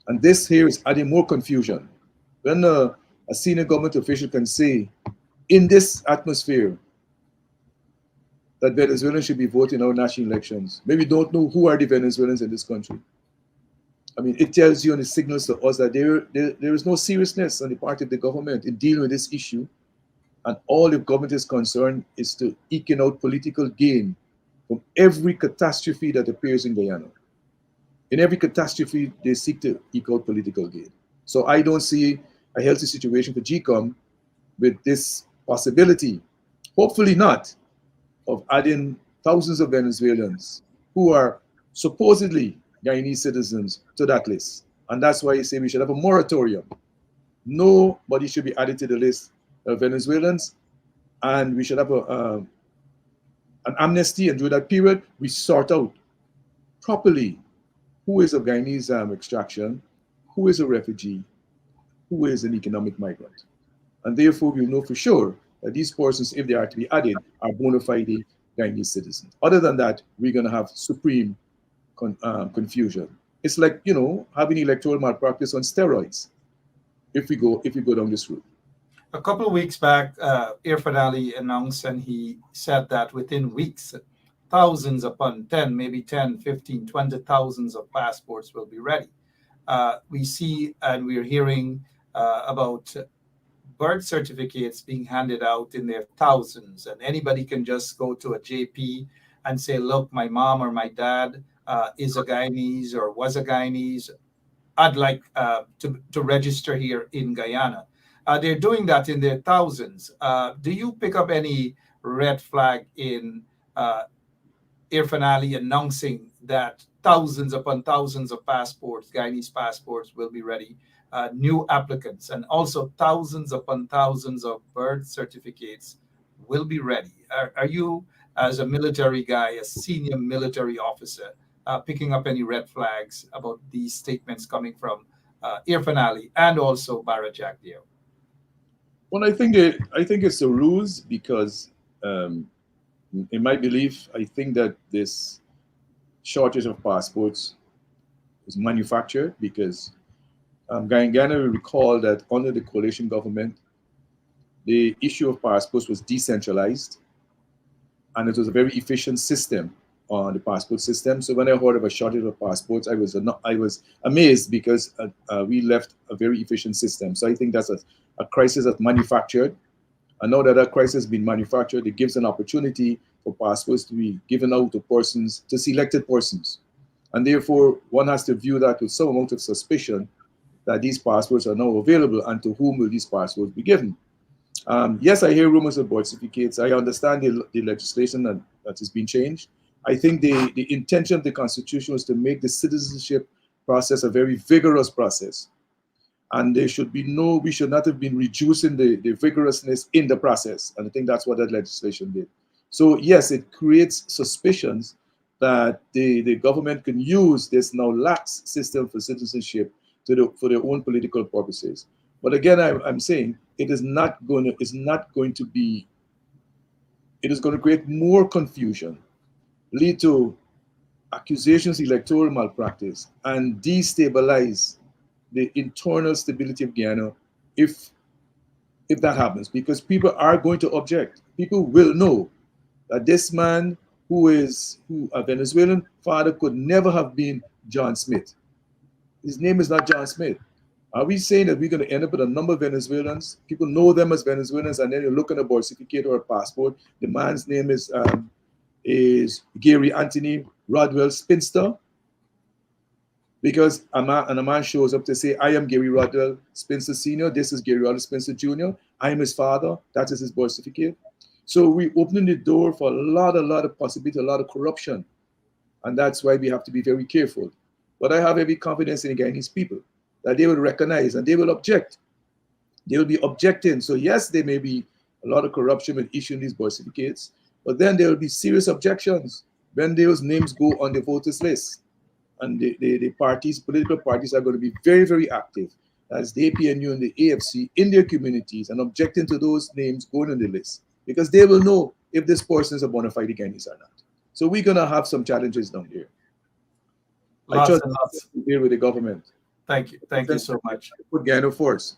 And this here is adding more confusion. When a senior government official can say, in this atmosphere, that Venezuelans should be voting in our national elections, maybe don't know who are the Venezuelans in this country. I mean, it tells you and it signals to us that there is no seriousness on the part of the government in dealing with this issue. And all the government is concerned is to eke out political gain from every catastrophe that appears in Guyana. In every catastrophe, they seek to eke out political gain. So I don't see a healthy situation for GCOM with this possibility, hopefully not, of adding thousands of Venezuelans who are supposedly Guyanese citizens to that list. And that's why you say we should have a moratorium. Nobody should be added to the list of Venezuelans, and we should have an amnesty, and during that period, we sort out properly who is of Guyanese extraction, who is a refugee, who is an economic migrant. And therefore, we'll know for sure that these persons, if they are to be added, are bona fide Guyanese citizens. Other than that, we're going to have supreme confusion. It's like, having electoral malpractice on steroids if we go down this route. A couple of weeks back, Irfan Ali announced, and he said that within weeks, thousands upon 10, maybe 10, 15, 20,000 of passports will be ready. We see and we're hearing about birth certificates being handed out in their thousands, and anybody can just go to a JP and say, look, my mom or my dad is a Guyanese or was a Guyanese. I'd like to register here in Guyana. They're doing that in their thousands. Do you pick up any red flag in Irfan Ali announcing that thousands upon thousands of passports, Guyanese passports, will be ready, new applicants, and also thousands upon thousands of birth certificates will be ready? Are you, as a military guy, a senior military officer, picking up any red flags about these statements coming from Irfan Ali and also Barajak Dio? Well, I think it's a ruse because, in my belief, I think that this shortage of passports was manufactured because Guyana will recall that under the coalition government, the issue of passports was decentralized, and it was a very efficient system on the passport system. So when I heard of a shortage of passports, I was amazed because we left a very efficient system. So I think that's a crisis that's manufactured. And now that that crisis has been manufactured, it gives an opportunity for passports to be given out to persons, to selected persons. And therefore, one has to view that with some amount of suspicion that these passports are now available, and to whom will these passports be given? Yes, I hear rumors of birth certificates. I understand the legislation that has been changed. I think the intention of the Constitution was to make the citizenship process a very vigorous process. And we should not have been reducing the vigorousness in the process. And I think that's what that legislation did. So yes, it creates suspicions that the government can use this now lax system for citizenship for their own political purposes. But again, I'm saying it is going to create more confusion, lead to accusations of electoral malpractice, and destabilize the internal stability of Guyana if that happens, because people are going to object. People will know that this man who a Venezuelan father could never have been John Smith. His name is not John Smith. Are we saying that we're going to end up with a number of Venezuelans? People know them as Venezuelans, and then you look at a birth certificate or a passport. The man's name is Gary Anthony Rodwell Spinster, because a man shows up to say, I am Gary Rodwell Spencer Sr., this is Gary Rodwell Spencer Jr., I am his father, that is his birth certificate. So we're opening the door for a lot of possibility, a lot of corruption. And that's why we have to be very careful. But I have every confidence in the Guyanese people that they will recognize and they will object. They will be objecting. So yes, there may be a lot of corruption with issuing these birth certificates, but then there will be serious objections when those names go on the voters list. And the parties, political parties are going to be very, very active as the APNU and the AFC in their communities and objecting to those names going on the list, because they will know if this person is a bona fide Guyanese or not. So we're going to have some challenges down here. Lots and lots to deal with the government. Thank you. Thank you so much. Put Guyana force.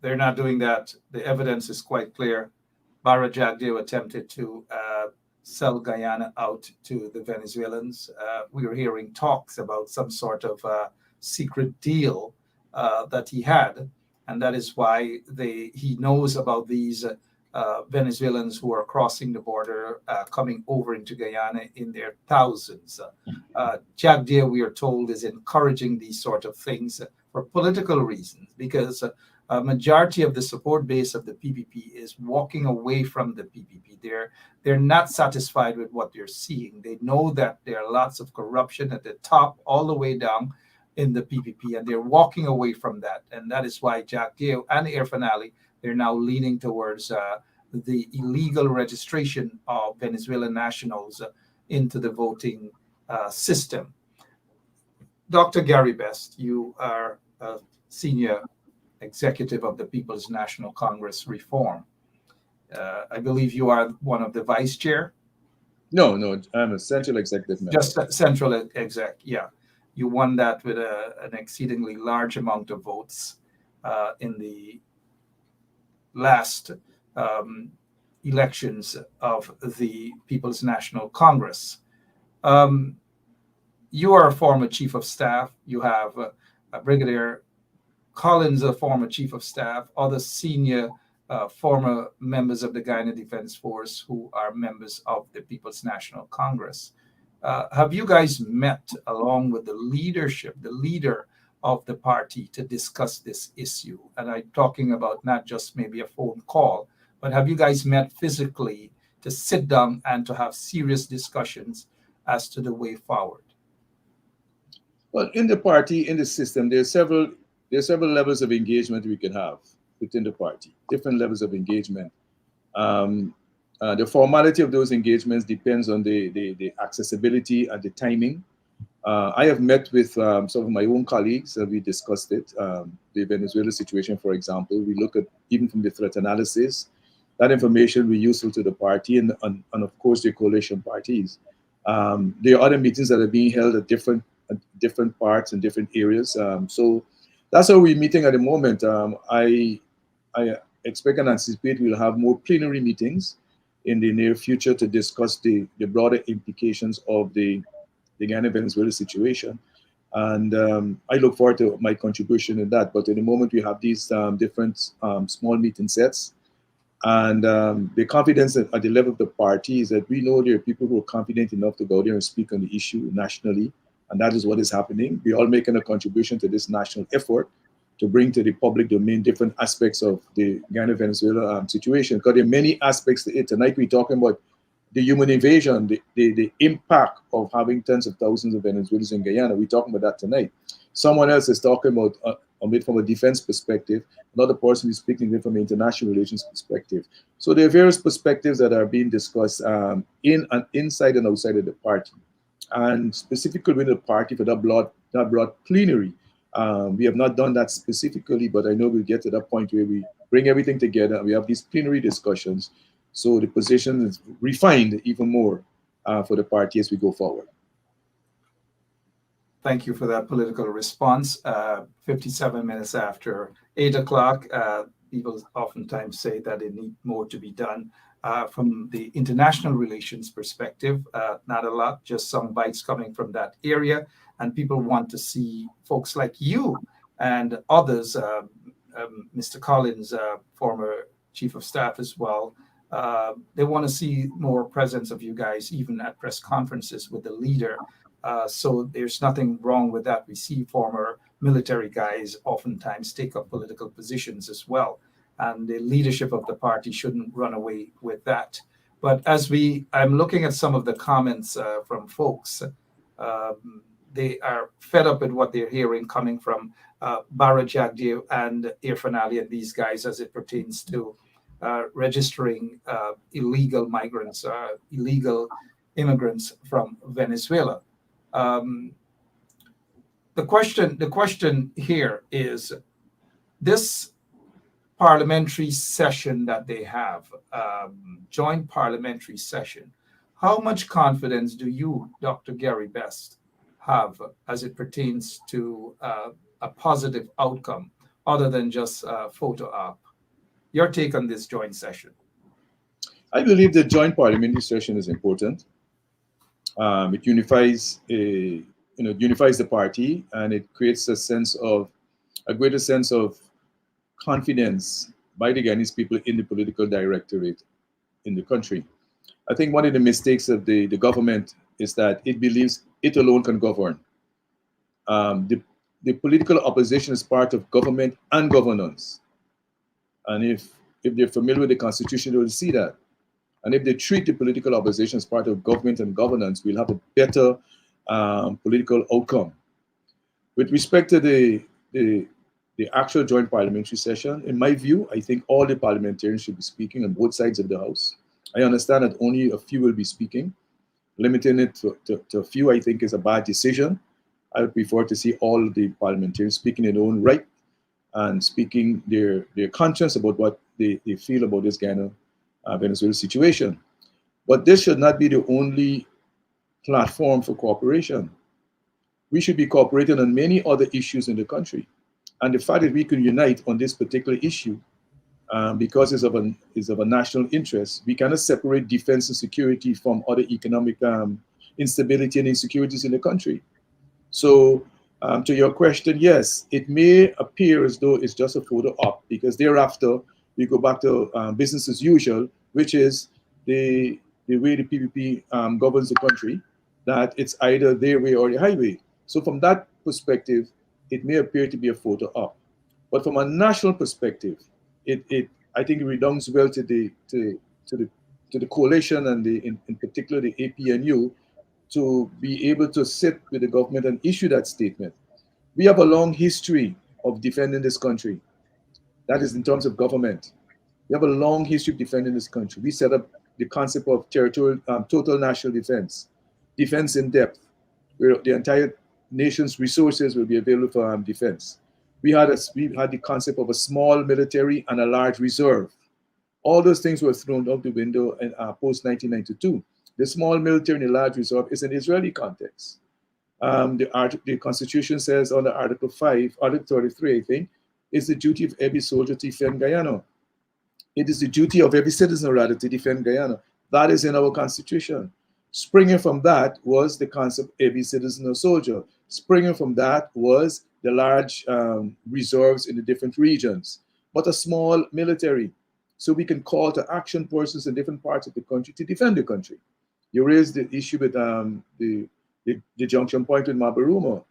They're not doing that. The evidence is quite clear. Barra Jagdeo attempted to sell Guyana out to the Venezuelans. We were hearing talks about some sort of secret deal that he had, and that is why he knows about these Venezuelans who are crossing the border, coming over into Guyana in their thousands. Jagdeo, we are told, is encouraging these sort of things for political reasons, because a majority of the support base of the PPP is walking away from the PPP. They're not satisfied with what they're seeing. They know that there are lots of corruption at the top all the way down in the PPP, and they're walking away from that. And that is why Jagdeo and Irfan Ali, they're now leaning towards the illegal registration of Venezuelan nationals into the voting system. Dr. Gary Best, you are a senior executive of the People's National Congress Reform. I believe you are one of the vice chair. No, I'm a central executive member. Just central exec, yeah. You won that with an exceedingly large amount of votes in the last elections of the People's National Congress. You are a former chief of staff. You have Brigadier Collins, a former chief of staff, other senior former members of the Guyana Defense Force who are members of the People's National Congress. Have you guys met along with the leadership, the leader of the party, to discuss this issue? And I'm talking about not just maybe a phone call, but have you guys met physically to sit down and to have serious discussions as to the way forward? Well, in the party, in the system, there are several levels of engagement we can have within the party, different levels of engagement. The formality of those engagements depends on the accessibility and the timing. I have met with some of my own colleagues, and we discussed it. The Venezuela situation, for example, we look at, even from the threat analysis, that information will be useful to the party and of course the coalition parties. There are other meetings that are being held at different parts and different areas. So that's how we're meeting at the moment. I expect and anticipate we'll have more plenary meetings in the near future to discuss the broader implications of the Guyana-Venezuela situation. And I look forward to my contribution in that. But at the moment, we have these different small meeting sets. And the confidence at the level of the party is that we know there are people who are confident enough to go there and speak on the issue nationally. And that is what is happening. We're all making a contribution to this national effort to bring to the public domain different aspects of the Guyana-Venezuela situation. Because there are many aspects to it. Tonight we're talking about the human invasion, the impact of having tens of thousands of Venezuelans in Guyana. We're talking about that tonight. Someone else is talking about it from a defense perspective. Another person is speaking from an international relations perspective. So there are various perspectives that are being discussed inside and outside of the party. And specifically with the party for that broad plenary. We have not done that specifically, but I know we'll get to that point where we bring everything together and we have these plenary discussions. So the position is refined even more for the party as we go forward. Thank you for that political response. 57 minutes after 8 o'clock, people oftentimes say that they need more to be done. from the international relations perspective, not a lot, just some bites coming from that area. And people want to see folks like you and others, Mr. Collins, former chief of staff as well. They want to see more presence of you guys, even at press conferences with the leader. So there's nothing wrong with that. We see former military guys oftentimes take up political positions as well. And the leadership of the party shouldn't run away with that. But I'm looking at some of the comments from folks. They are fed up with what they're hearing coming from Bara Jagdev and Irfan Ali and these guys as it pertains to registering illegal migrants, illegal immigrants from Venezuela. The question here is this parliamentary session that they have, joint parliamentary session. How much confidence do you, Dr. Gary Best, have as it pertains to a positive outcome other than just photo op? Your take on this joint session? I believe the joint parliamentary session is important. It unifies the party, and it creates a greater sense of confidence by the Guyanese people in the political directorate in the country. I think one of the mistakes of the government is that it believes it alone can govern. The political opposition is part of government and governance. And if they're familiar with the Constitution, they will see that. And if they treat the political opposition as part of government and governance, we'll have a better political outcome. With respect to the actual joint parliamentary session, in my view, I think all the parliamentarians should be speaking on both sides of the House. I understand that only a few will be speaking. Limiting it to a few, I think, is a bad decision. I would prefer to see all the parliamentarians speaking in their own right and speaking their conscience about what they feel about this Guyana Venezuela situation. But this should not be the only platform for cooperation. We should be cooperating on many other issues in the country. And the fact that we can unite on this particular issue, because it's of a national interest, we cannot separate defense and security from other economic instability and insecurities in the country. So to your question, yes, it may appear as though it's just a photo op, because thereafter we go back to business as usual, which is the way the PPP governs the country, that it's either their way or the highway. So from that perspective, it may appear to be a photo op. But from a national perspective, I think it redounds well to the coalition and in particular the APNU to be able to sit with the government and issue that statement. We have a long history of defending this country. That is in terms of government. We have a long history of defending this country. We set up the concept of territorial, total national defense, defense in depth, where the entire nation's resources will be available for defense. We had the concept of a small military and a large reserve. All those things were thrown out the window in post-1992. The small military and the large reserve is an Israeli context. The Constitution says under Article 5, Article 33, I think, it's the duty of every soldier to defend Guyana. It is the duty of every citizen, rather, to defend Guyana. That is in our Constitution. Springing from that was the concept of every citizen or soldier. Springing from that was the large reserves in the different regions, but a small military. So we can call to action persons in different parts of the country to defend the country. You raised the issue with the junction point with Mabaruma.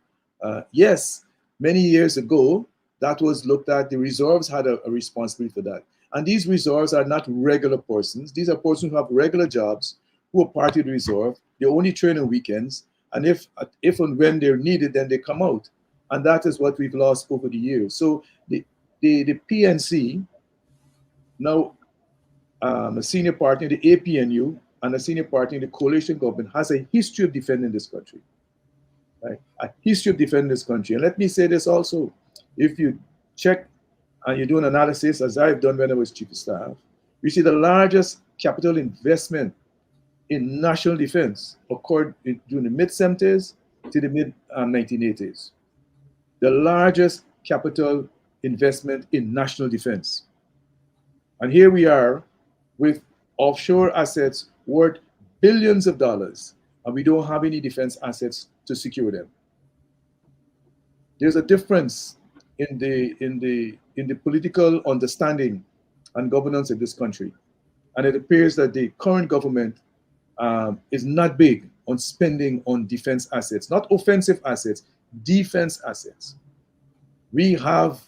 Yes, many years ago, that was looked at. The reserves had a responsibility for that. And these reserves are not regular persons. These are persons who have regular jobs, who are part of the reserve. They only train on weekends. And if and when they're needed, then they come out. And that is what we've lost over the years. So the PNC, now a senior partner, the APNU, and a senior partner in the coalition government, has a history of defending this country. Right? A history of defending this country. And let me say this also. If you check and you do an analysis, as I've done when I was chief of staff, you see the largest capital investment in national defense occurred during the mid-70s to the mid-1980s. The largest capital investment in national defense. And here we are with offshore assets worth billions of dollars, and we don't have any defense assets to secure them. There's a difference in the political understanding and governance of this country, and it appears that the current government is not big on spending on defense assets, not offensive assets, defense assets. We have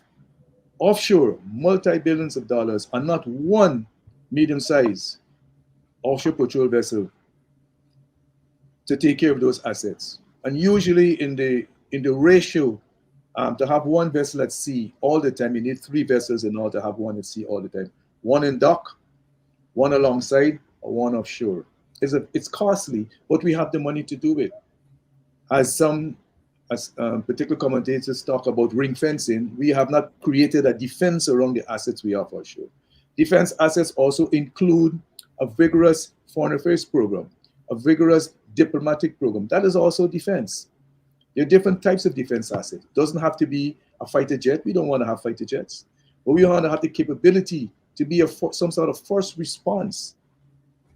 offshore multi-billions of dollars and not one medium-sized offshore patrol vessel to take care of those assets. And usually in the ratio to have one vessel at sea all the time, you need three vessels in order to have one at sea all the time. One in dock, one alongside, or one offshore. It's costly, but we have the money to do it. As particular commentators talk about ring fencing, we have not created a defense around the assets we have offshore. Defense assets also include a vigorous foreign affairs program, a vigorous diplomatic program. That is also defense. There are different types of defense assets. It doesn't have to be a fighter jet. We don't want to have fighter jets. But we want to have the capability to be some sort of first response,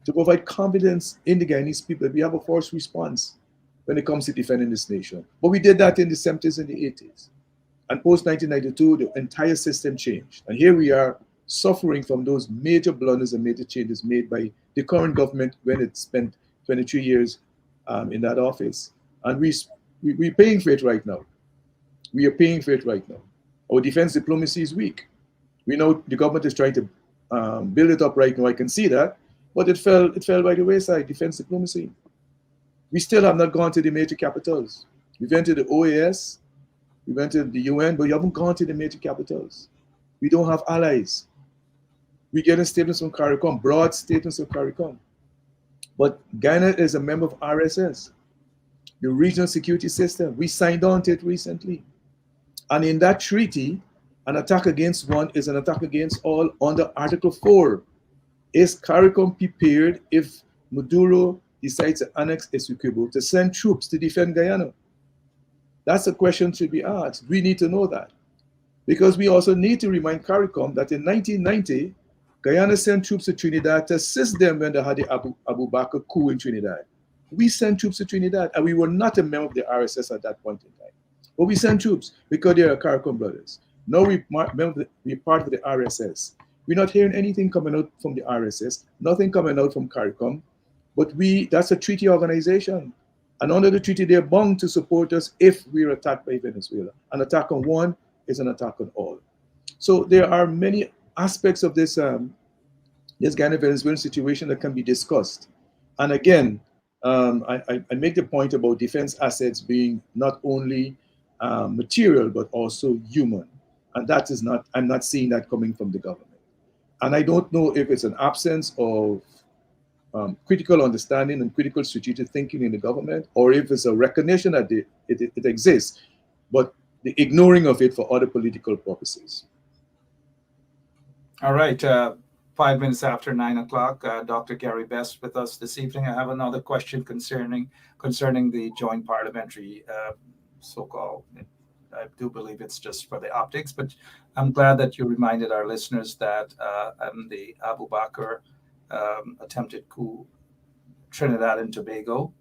to provide confidence in the Guyanese people that we have a first response when it comes to defending this nation. But we did that in the 70s and the 80s. And post 1992, the entire system changed. And here we are suffering from those major blunders and major changes made by the current government when it spent 23 years in that office. And we're paying for it right now. We are paying for it right now. Our defense diplomacy is weak. We know the government is trying to build it up right now. I can see that. But it fell by the wayside, defense diplomacy. We still have not gone to the major capitals. We went to the OAS, we went to the UN, but we haven't gone to the major capitals. We don't have allies. We get statements from CARICOM, broad statements of CARICOM. But Guyana is a member of RSS, the regional security system. We signed on to it recently. And in that treaty, an attack against one is an attack against all under Article 4. Is CARICOM prepared if Maduro decides to annex Essequibo to send troops to defend Guyana? That's a question to be asked. We need to know that. Because we also need to remind CARICOM that in 1990, Guyana sent troops to Trinidad to assist them when they had the Abu Bakr coup in Trinidad. We sent troops to Trinidad, and we were not a member of the RSS at that point in time. But we sent troops because they are CARICOM brothers. Now we're part of the RSS. We're not hearing anything coming out from the RSS, nothing coming out from CARICOM. But that's a treaty organization. And under the treaty, they're bound to support us if we're attacked by Venezuela. An attack on one is an attack on all. So there are many aspects of this Guyana-Venezuelan situation that can be discussed. And again, I make the point about defense assets being not only material, but also human. And that is not, I'm not seeing that coming from the government. And I don't know if it's an absence of critical understanding and critical strategic thinking in the government, or if it's a recognition that it exists, but the ignoring of it for other political purposes. All right. 5 minutes after 9 o'clock, Dr. Gary Best with us this evening. I have another question concerning the joint parliamentary so-called. I do believe it's just for the optics, but I'm glad that you reminded our listeners that the Abu Bakr attempted coup, Trinidad and Tobago,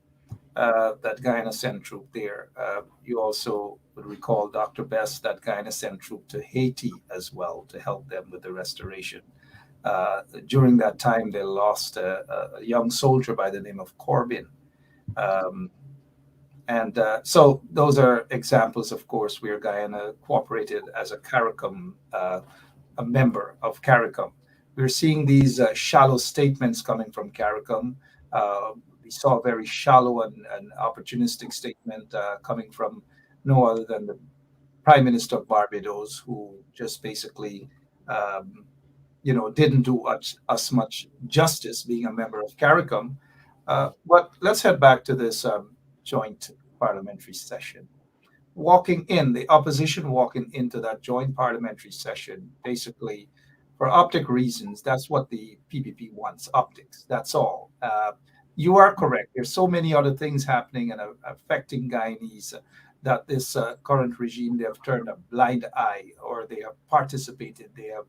that Guyana sent troop there. You also would recall, Dr. Best, that Guyana sent troop to Haiti as well to help them with the restoration. During that time, they lost a young soldier by the name of Corbin. So those are examples, of course, where Guyana cooperated as a CARICOM, a member of CARICOM. We're seeing these shallow statements coming from CARICOM. We saw a very shallow and opportunistic statement coming from no other than the Prime Minister of Barbados, who just basically, didn't do us much justice being a member of CARICOM. But let's head back to this joint parliamentary session. The opposition walking into that joint parliamentary session, basically, for optic reasons, that's what the PPP wants, optics. That's all. You are correct. There's so many other things happening and affecting Guyanese that this current regime, they have turned a blind eye, or they have participated. They have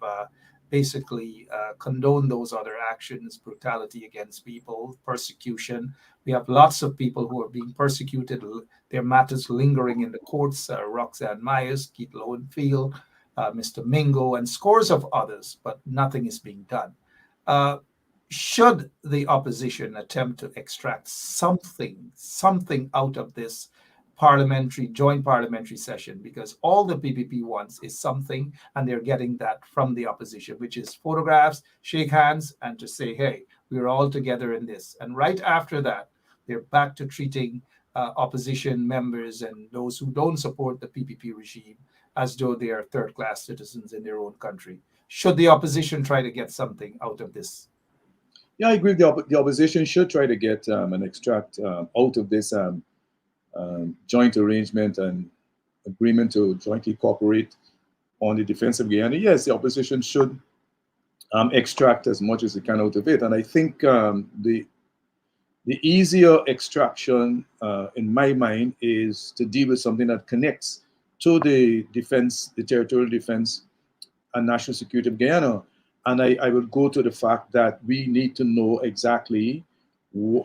basically condone those other actions, brutality against people, persecution. We have lots of people who are being persecuted, their matters lingering in the courts, Roxanne Myers, Keith Lowenfield, Mr. Mingo, and scores of others, but nothing is being done. Uh, should the opposition attempt to extract something out of this joint parliamentary session, because all the PPP wants is something, and they're getting that from the opposition, which is photographs, shake hands, and to say, hey, we're all together in this. And right after that, they're back to treating opposition members and those who don't support the PPP regime as though they are third-class citizens in their own country. Should the opposition try to get something out of this? Yeah, I agree. The opposition should try to get and extract out of this joint arrangement and agreement to jointly cooperate on the defense of Guyana. Yes, the opposition should extract as much as it can out of it. And I think the easier extraction, in my mind, is to deal with something that connects to the defense, the territorial defense and national security of Guyana. And I would go to the fact that we need to know exactly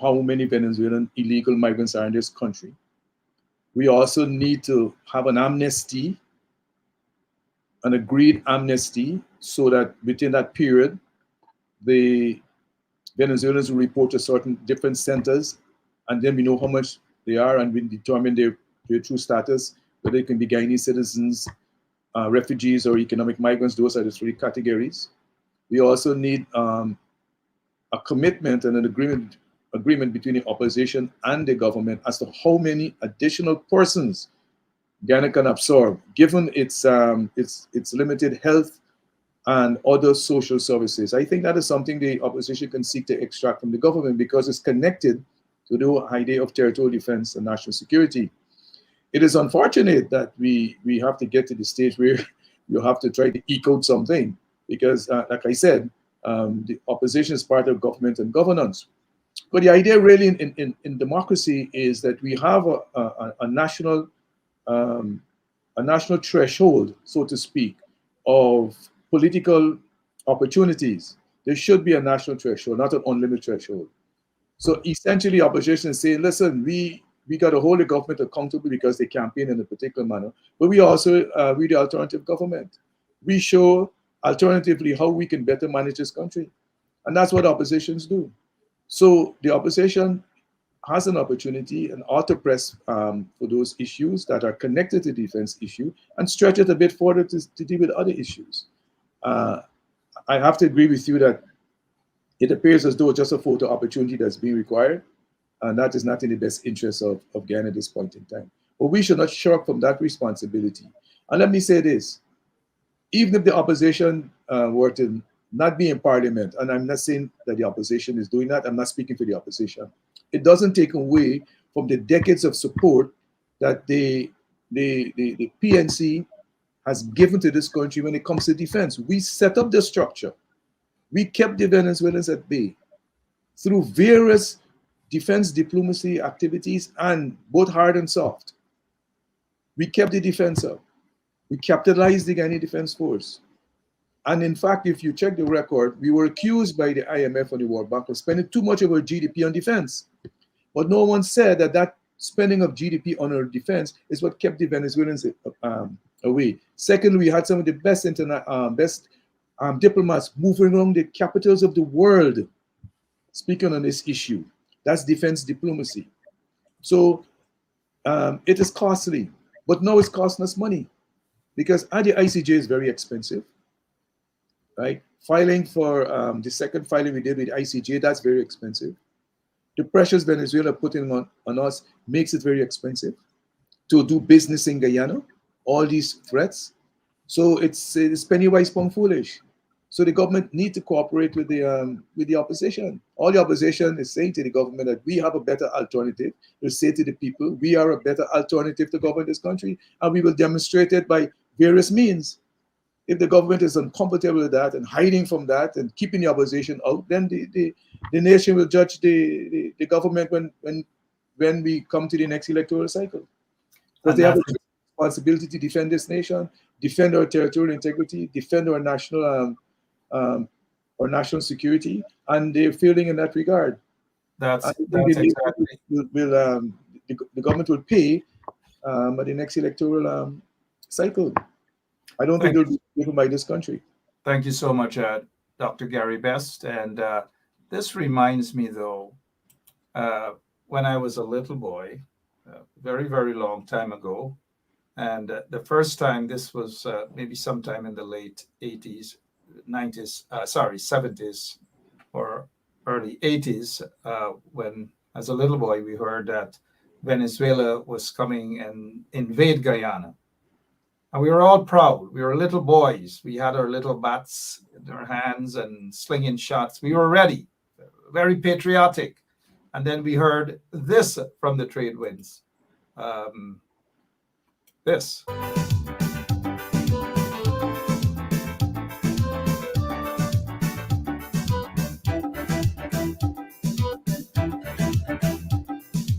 how many Venezuelan illegal migrants are in this country. We also need to have an amnesty, an agreed amnesty, so that within that period, the Venezuelans will report to certain different centers, and then we know how much they are, and we determine their true status, whether they can be Guyanese citizens, refugees, or economic migrants. Those are the three categories. We also need a commitment and an agreement between the opposition and the government as to how many additional persons Guyana can absorb, given its limited health and other social services. I think that is something the opposition can seek to extract from the government, because it's connected to the idea of territorial defense and national security. It is unfortunate that we have to get to the stage where you have to try to eke out something, because, like I said, the opposition is part of government and governance. But the idea really in democracy is that we have a national threshold, so to speak, of political opportunities. There should be a national threshold, not an unlimited threshold. So essentially, opposition is saying, listen, we got to hold the government accountable because they campaign in a particular manner, but we also we the alternative government. We show alternatively how we can better manage this country, and that's what oppositions do. So the opposition has an opportunity and ought to press for those issues that are connected to the defense issue and stretch it a bit further to deal with other issues. I have to agree with you that it appears as though just a photo opportunity that's being required, and that is not in the best interest of Guyana at this point in time. But we should not shirk from that responsibility. And let me say this, even if the opposition were to not be in parliament, and I'm not saying that the opposition is doing that, I'm not speaking for the opposition, it doesn't take away from the decades of support that the PNC has given to this country when it comes to defense. We set up the structure. We kept the Venezuelans at bay through various defense diplomacy activities, and both hard and soft. We kept the defense up. We capitalized the Guyanese Defense Force. And in fact, if you check the record, we were accused by the IMF and the World Bank of spending too much of our GDP on defense. But no one said that that spending of GDP on our defense is what kept the Venezuelans away. Secondly, we had some of the best diplomats moving around the capitals of the world speaking on this issue. That's defense diplomacy. So it is costly, but now it's costing us money, because the ICJ is very expensive, right? Filing for the second filing we did with ICJ, that's very expensive. The pressures Venezuela putting on us makes it very expensive to do business in Guyana, all these threats. So it's penny wise, pound foolish. So the government need to cooperate with the opposition. All the opposition is saying to the government that we have a better alternative. We'll say to the people, we are a better alternative to govern this country, and we will demonstrate it by various means. If the government is uncomfortable with that and hiding from that and keeping the opposition out, then the nation will judge the government when we come to the next electoral cycle. Because they have a responsibility to defend this nation, defend our territorial integrity, defend our national or national security, and they're failing in that regard. I think That's exactly. the government will pay at the next electoral cycle. I don't think Thank they'll you. be given by this country. Thank you so much, Dr. Gary Best. And this reminds me, though, uh, when I was a little boy, very, very long time ago, and the first time this was maybe sometime in the late 80s, 90s, sorry, 70s or early 80s, when as a little boy we heard that Venezuela was coming and invade Guyana. And we were all proud. We were little boys. We had our little bats in our hands and slinging shots. We were ready, very patriotic. And then we heard this from the trade winds. Um, this.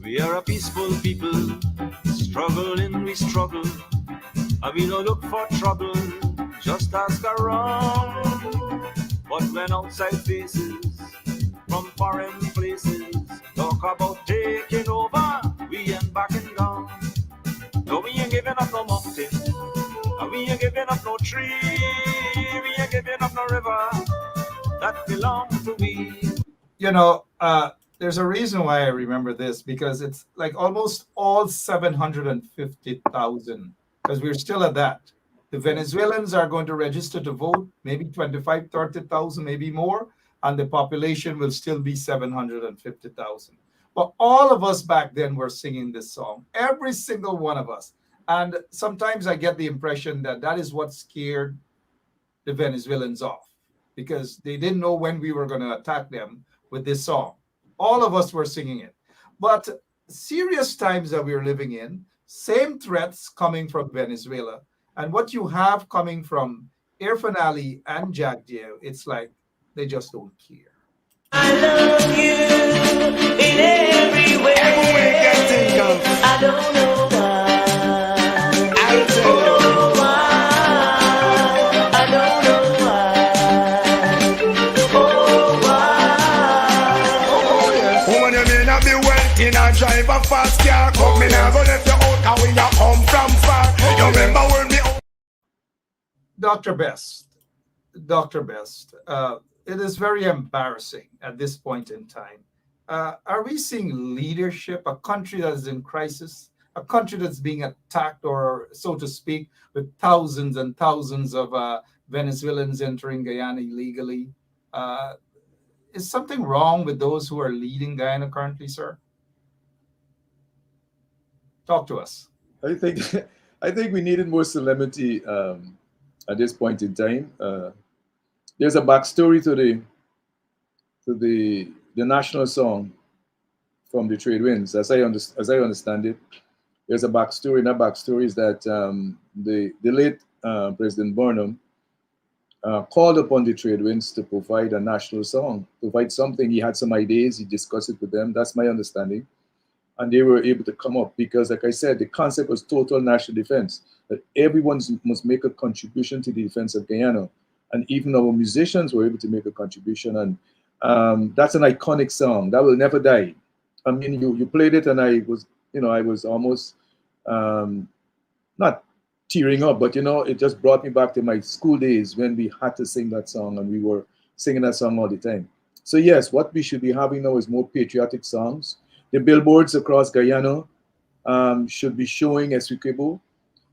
We are a peaceful people, struggling, we struggle. And we don't look for trouble, just ask around. But when outside faces from foreign places talk about taking over, we ain't backing down. No, we ain't giving up no mountain, and we ain't giving up no tree, we ain't giving up no river that belongs to we. You know, there's a reason why I remember this because it's like almost all 750,000, because we're still at that. The Venezuelans are going to register to vote, maybe 25, 30,000, maybe more, and the population will still be 750,000. But all of us back then were singing this song, every single one of us. And sometimes I get the impression that that is what scared the Venezuelans off because they didn't know when we were going to attack them with this song. All of us were singing it. But serious times that we're living in, same threats coming from Venezuela. And what you have coming from Irfan Ali and Jack Dio, it's like they just don't care. I love you in every way. I don't know why. I'll tell you. Oh, why? I don't know why. Oh, why? Oh, yes. Woman, you may not be well in a drive a fast car. But me never left you out, and when you come from far. You remember when me Dr. Best, Dr. Best, it is very embarrassing at this point in time. Are we seeing leadership, a country that is in crisis, a country that's being attacked, or so to speak, with thousands and thousands of Venezuelans entering Guyana illegally? Is something wrong with those who are leading Guyana currently, sir? Talk to us. I think I think we needed more solemnity at this point in time. There's a backstory to the national song from the trade winds. As I understand it, there's a backstory. And that backstory is that the late President Burnham called upon the trade winds to provide a national song, provide something. He had some ideas. He discussed it with them. That's my understanding. And they were able to come up because, like I said, the concept was total national defense, that everyone must make a contribution to the defense of Guyana. And even our musicians were able to make a contribution. And that's an iconic song that will never die. I mean, you played it, and I was almost not tearing up, but it just brought me back to my school days when we had to sing that song, and we were singing that song all the time. So yes, what we should be having now is more patriotic songs. The billboards across Guyana should be showing Essequibo.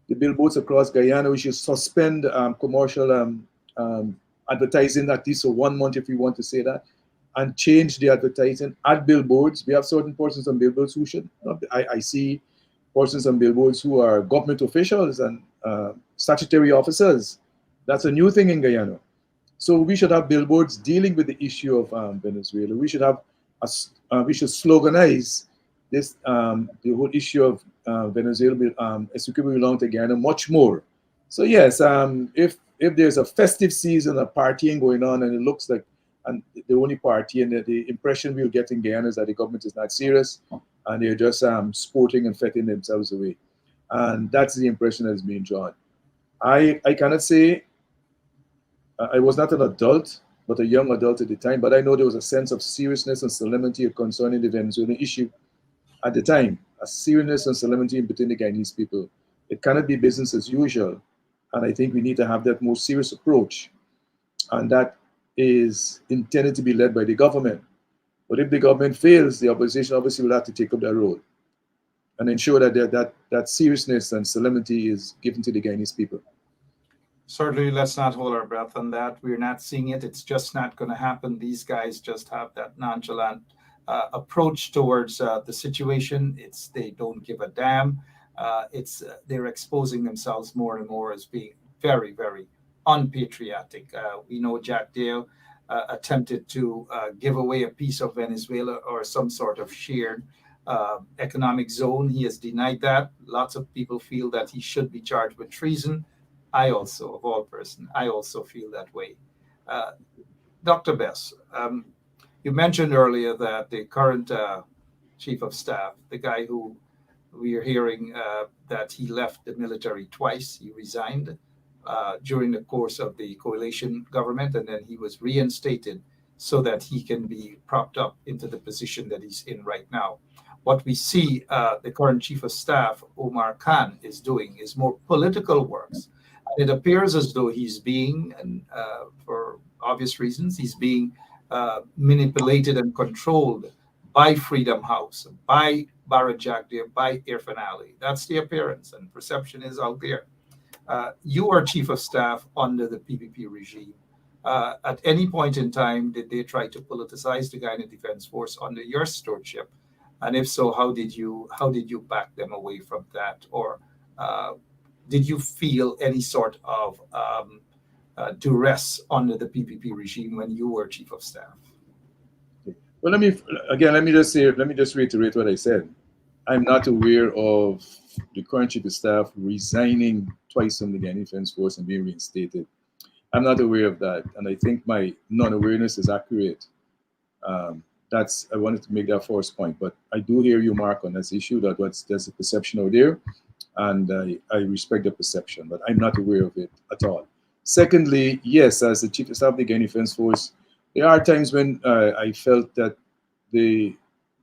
The billboards across Guyana, we should suspend commercial advertising at least for 1 month, if we want to say that, and change the advertising at billboards. We have certain persons on billboards who should. I see persons on billboards who are government officials and statutory officers. That's a new thing in Guyana. So we should have billboards dealing with the issue of Venezuela. We should have we should sloganize this the whole issue of Venezuela. Essequibo belong to Guyana much more. So yes, if there's a festive season, a partying going on, and it looks like and the only party, and the impression we'll get in Guyana is that the government is not serious and they're just sporting and fetting themselves away, and that's the impression that is being drawn. I cannot say I was not an adult, but a young adult at the time, but I know there was a sense of seriousness and solemnity concerning the Venezuelan issue at the time, a seriousness and solemnity between the Guyanese people. It cannot be business as usual. And I think we need to have that more serious approach. And that is intended to be led by the government. But if the government fails, the opposition obviously will have to take up that role and ensure that seriousness and solemnity is given to the Guyanese people. Certainly, let's not hold our breath on that. We're not seeing it. It's just not going to happen. These guys just have that nonchalant approach towards the situation. They don't give a damn. They're exposing themselves more and more as being very, very unpatriotic. We know Jack Dale attempted to give away a piece of Venezuela or some sort of shared economic zone. He has denied that. Lots of people feel that he should be charged with treason. I also, of all person, I also feel that way. Uh, Dr. Bess, you mentioned earlier that the current chief of staff, the guy who we are hearing that he left the military twice, he resigned during the course of the coalition government, and then he was reinstated so that he can be propped up into the position that he's in right now. What we see the current chief of staff, Omar Khan, is doing is more political works. It appears as though he's being, and for obvious reasons, he's being manipulated and controlled by Freedom House, by Barra Jagdeo, by Irfan Ali. That's the appearance, and perception is out there. You are chief of staff under the PPP regime. At any point in time, did they try to politicize the Guyana Defense Force under your stewardship? And if so, how did you back them away from that, or did you feel any sort of duress under the PPP regime when you were chief of staff? Well, let me just reiterate what I said. I'm not aware of the current chief of staff resigning twice from the Guyana Defense Force and being reinstated. I'm not aware of that, and I think my non-awareness is accurate. I wanted to make that first point, but I do hear you, Mark, on this issue that there's a perception out there, and I respect the perception, but I'm not aware of it at all. Secondly, yes, as the chief of staff of the Guyana Defense Force, there are times when I felt that there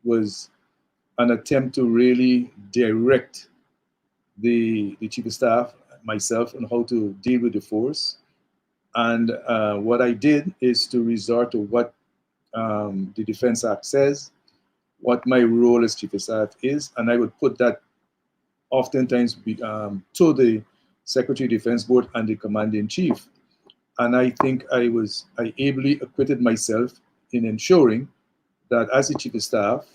was an attempt to really direct the chief of staff, myself, on how to deal with the force. And what I did is to resort to what the Defense Act says, what my role as chief of staff is, and I would put that oftentimes to the Secretary of Defense Board and the Commander-in-Chief. And I think I ably acquitted myself in ensuring that as the chief of staff,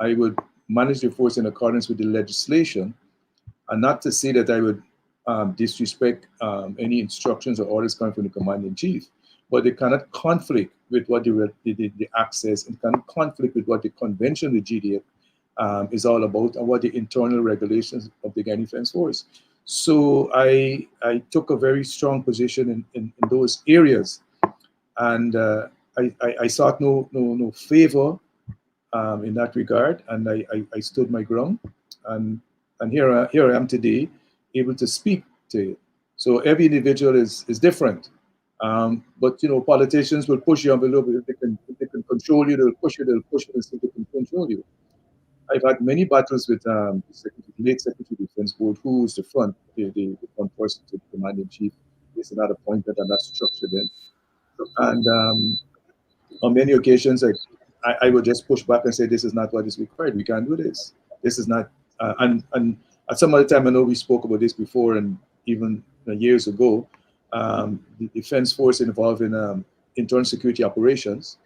I would manage the force in accordance with the legislation, and not to say that I would disrespect any instructions or orders coming from the Commander-in-Chief, but they cannot conflict with what the Act says, and cannot conflict with what the convention of the GDF is all about, and what the internal regulations of the Guyana Defense Force. So I took a very strong position in those areas, and I sought no favor in that regard, and I stood my ground, and here I am today, able to speak to it. So every individual is different, but politicians will push you envelope. If they can control you, they'll push you and see if they can control you. I've had many battles with the late Secretary of Defense Board, who is the front person to the Commander-in-Chief. Is another point that I'm not structured in, and on many occasions, I would just push back and say, this is not what is required. We can't do this. This is not, and at some other time, I know we spoke about this before, and even years ago, the Defense Force involved in internal security operations.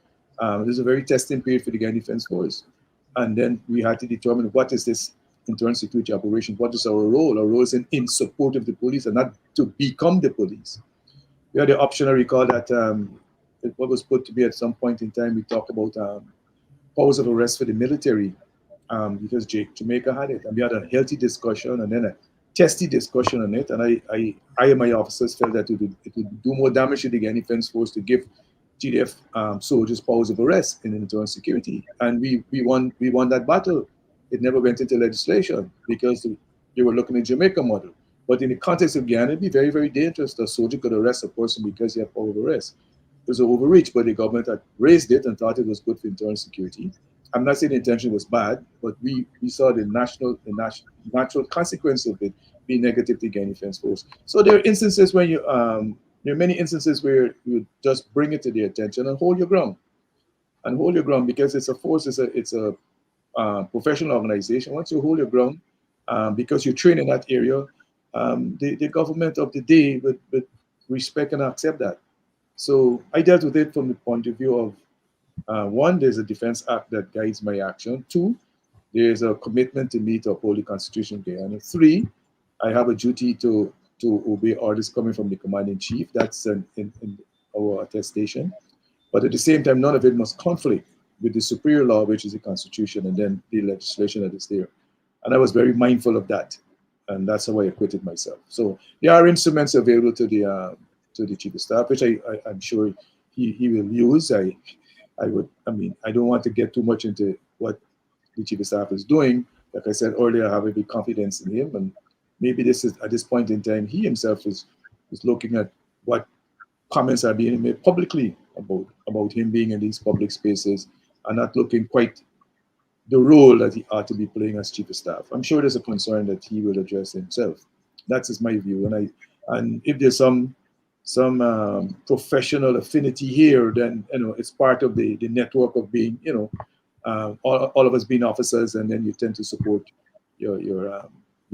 This is a very testing period for the Guyana Defense Force. And then we had to determine, what is this internal security operation? What is our role? Our role is in support of the police and not to become the police. We had the option, I recall that what was put to be at some point in time, we talked about powers of arrest for the military, because Jamaica had it. And we had a healthy discussion and then a testy discussion on it. And I and my officers felt that it would do more damage to the Guyana Defense Force to give GDF soldiers powers of arrest in internal security. And we won that battle. It never went into legislation because they were looking at the Jamaica model. But in the context of Guyana, it'd be very, very dangerous. The soldier could arrest a person because he had power of arrest. It was an overreach, but the government had raised it and thought it was good for internal security. I'm not saying the intention was bad, but we saw the natural consequence of it being negative to Guiana Defense Force. So there are instances when there are many instances where you just bring it to their attention and hold your ground. And hold your ground because it's a force, it's a professional organization. Once you hold your ground, because you train in that area, the government of the day would respect and accept that. So I dealt with it from the point of view of one, there's a Defense Act that guides my action. Two, there's a commitment to meet or uphold the Constitution of Guyana. Three, I have a duty to obey orders coming from the Commander in Chief. That's in our attestation. But at the same time, none of it must conflict with the superior law, which is the Constitution, and then the legislation that is there. And I was very mindful of that. And that's how I acquitted myself. So there are instruments available to the Chief of Staff, which I'm sure he will use. I don't want to get too much into what the Chief of Staff is doing. Like I said earlier, I have a big confidence in him. And maybe this is, at this point in time, he himself is looking at what comments are being made publicly about him being in these public spaces and not looking quite the role that he ought to be playing as Chief of Staff. I'm sure there's a concern that he will address himself. That is my view. And if there's some professional affinity here, then it's part of the network of being all of us being officers, and then you tend to support your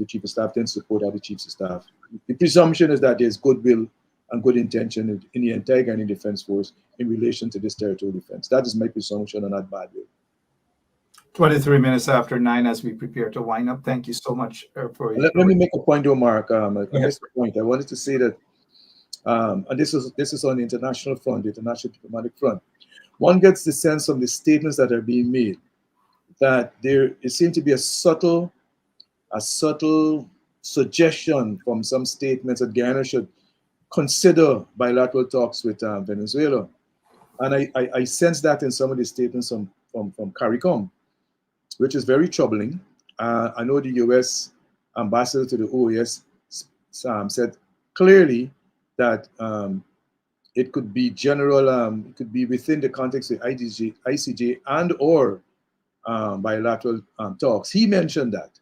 Chief of Staff, then support other Chiefs of Staff. The presumption is that there's goodwill and good intention in the entire Ghanaian Defense Force in relation to this territorial defense. That is my presumption, and not bad will. 23 minutes after 9 as we prepare to wind up. Thank you so much for Let me make a point, though, Mark. I missed the point. I wanted to say that, and this is on the international front, the international diplomatic front. One gets the sense from the statements that are being made that it seems to be a subtle suggestion from some statements that Guyana should consider bilateral talks with Venezuela. And I sense that in some of the statements from CARICOM, which is very troubling. I know the US ambassador to the OAS said clearly that it could be general, it could be within the context of ICJ and or bilateral talks. He mentioned that.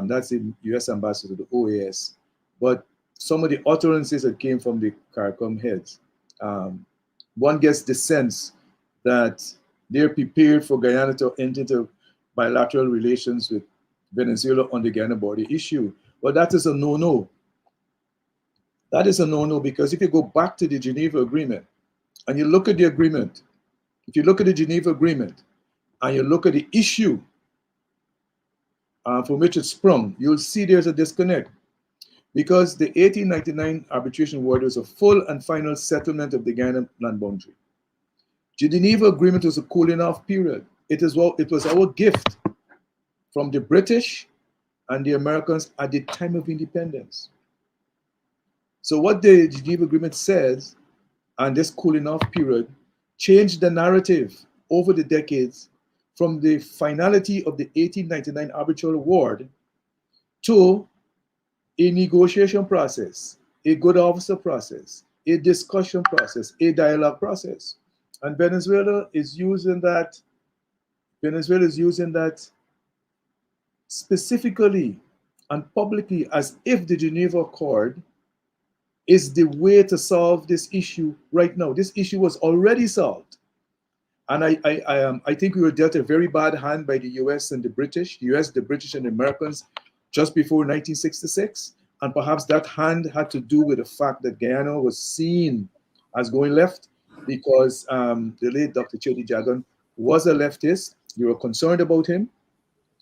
That's the US ambassador to the OAS. But some of the utterances that came from the CARICOM heads, one gets the sense that they're prepared for Guyana to enter into bilateral relations with Venezuela on the Guyana border issue. But that is a no-no. That is a no-no, because if you go back to the Geneva Agreement and you look at the agreement, if you look at the Geneva Agreement and you look at the issue from which it sprung, you'll see there's a disconnect. Because the 1899 arbitration award was a full and final settlement of the Guyana land boundary. The Geneva Agreement was a cooling off period. It was our gift from the British and the Americans at the time of independence. So what the Geneva Agreement says, and this cooling off period, changed the narrative over the decades from the finality of the 1899 arbitral award to a negotiation process, a good officer process, a discussion process, a dialogue process. And Venezuela is using that specifically and publicly as if the Geneva Accord is the way to solve this issue right now. This issue was already solved. And I think we were dealt a very bad hand by the US and the British, the British and the Americans just before 1966. And perhaps that hand had to do with the fact that Guyana was seen as going left, because the late Dr. Chedi Jagan was a leftist. We were concerned about him.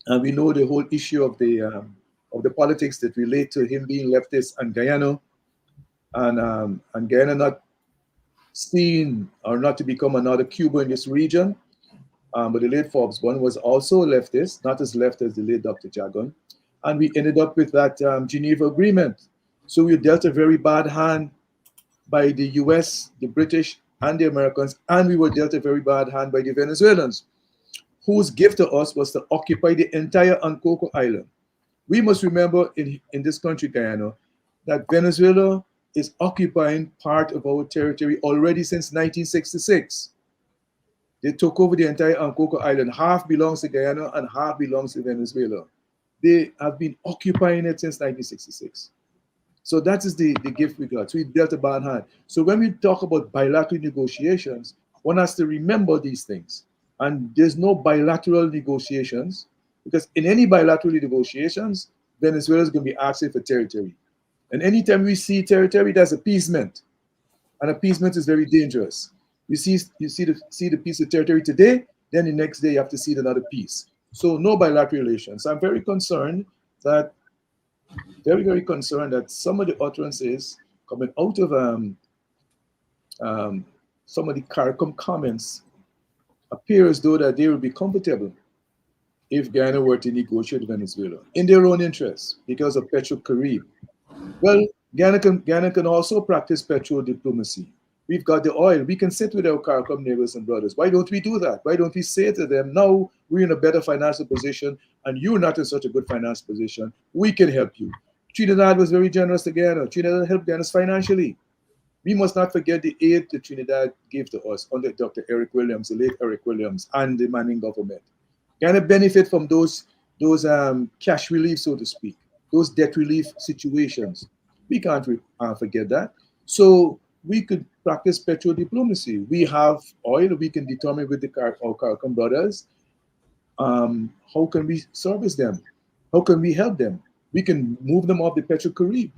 And we know the whole issue of the politics that relate to him being leftist and Guyana, and Guyana not seen or not to become another Cuba in this region. But the late Forbes Bun was also a leftist, not as left as the late Dr. Jagan. And we ended up with that Geneva Agreement. So we dealt a very bad hand by the US, the British, and the Americans, and we were dealt a very bad hand by the Venezuelans, whose gift to us was to occupy the entire Ankoko Island. We must remember in this country, Guyana, that Venezuela is occupying part of our territory already since 1966. They took over the entire Ancoco Island. Half belongs to Guyana and half belongs to Venezuela. They have been occupying it since 1966. So that is the gift we got. So we dealt a bad hand. So when we talk about bilateral negotiations, one has to remember these things. And there's no bilateral negotiations because in any bilateral negotiations, Venezuela is going to be asking for territory. And anytime we see territory, that's appeasement. And appeasement is very dangerous. You see the piece of territory today, then the next day you have to see another piece. So no bilateral relations. I'm very concerned that very concerned that some of the utterances coming out of some of the CARICOM comments appear as though that they will be comfortable if Guyana were to negotiate with Venezuela in their own interests because of Petro-Carib. Well, Guyana can also practice petro diplomacy. We've got the oil. We can sit with our CARICOM neighbors and brothers. Why don't we do that? Why don't we say to them, now we're in a better financial position and you're not in such a good financial position. We can help you. Trinidad was very generous to Guyana. Trinidad helped Guyana financially. We must not forget the aid that Trinidad gave to us under Dr. Eric Williams, the late Eric Williams, and the Manning government. Guyana benefit from those cash relief, so to speak, those debt relief situations. We can't forget that. So we could practice petro diplomacy. We have oil. We can determine with our CARICOM brothers how can we service them? How can we help them? We can move them off the Petro-Carib.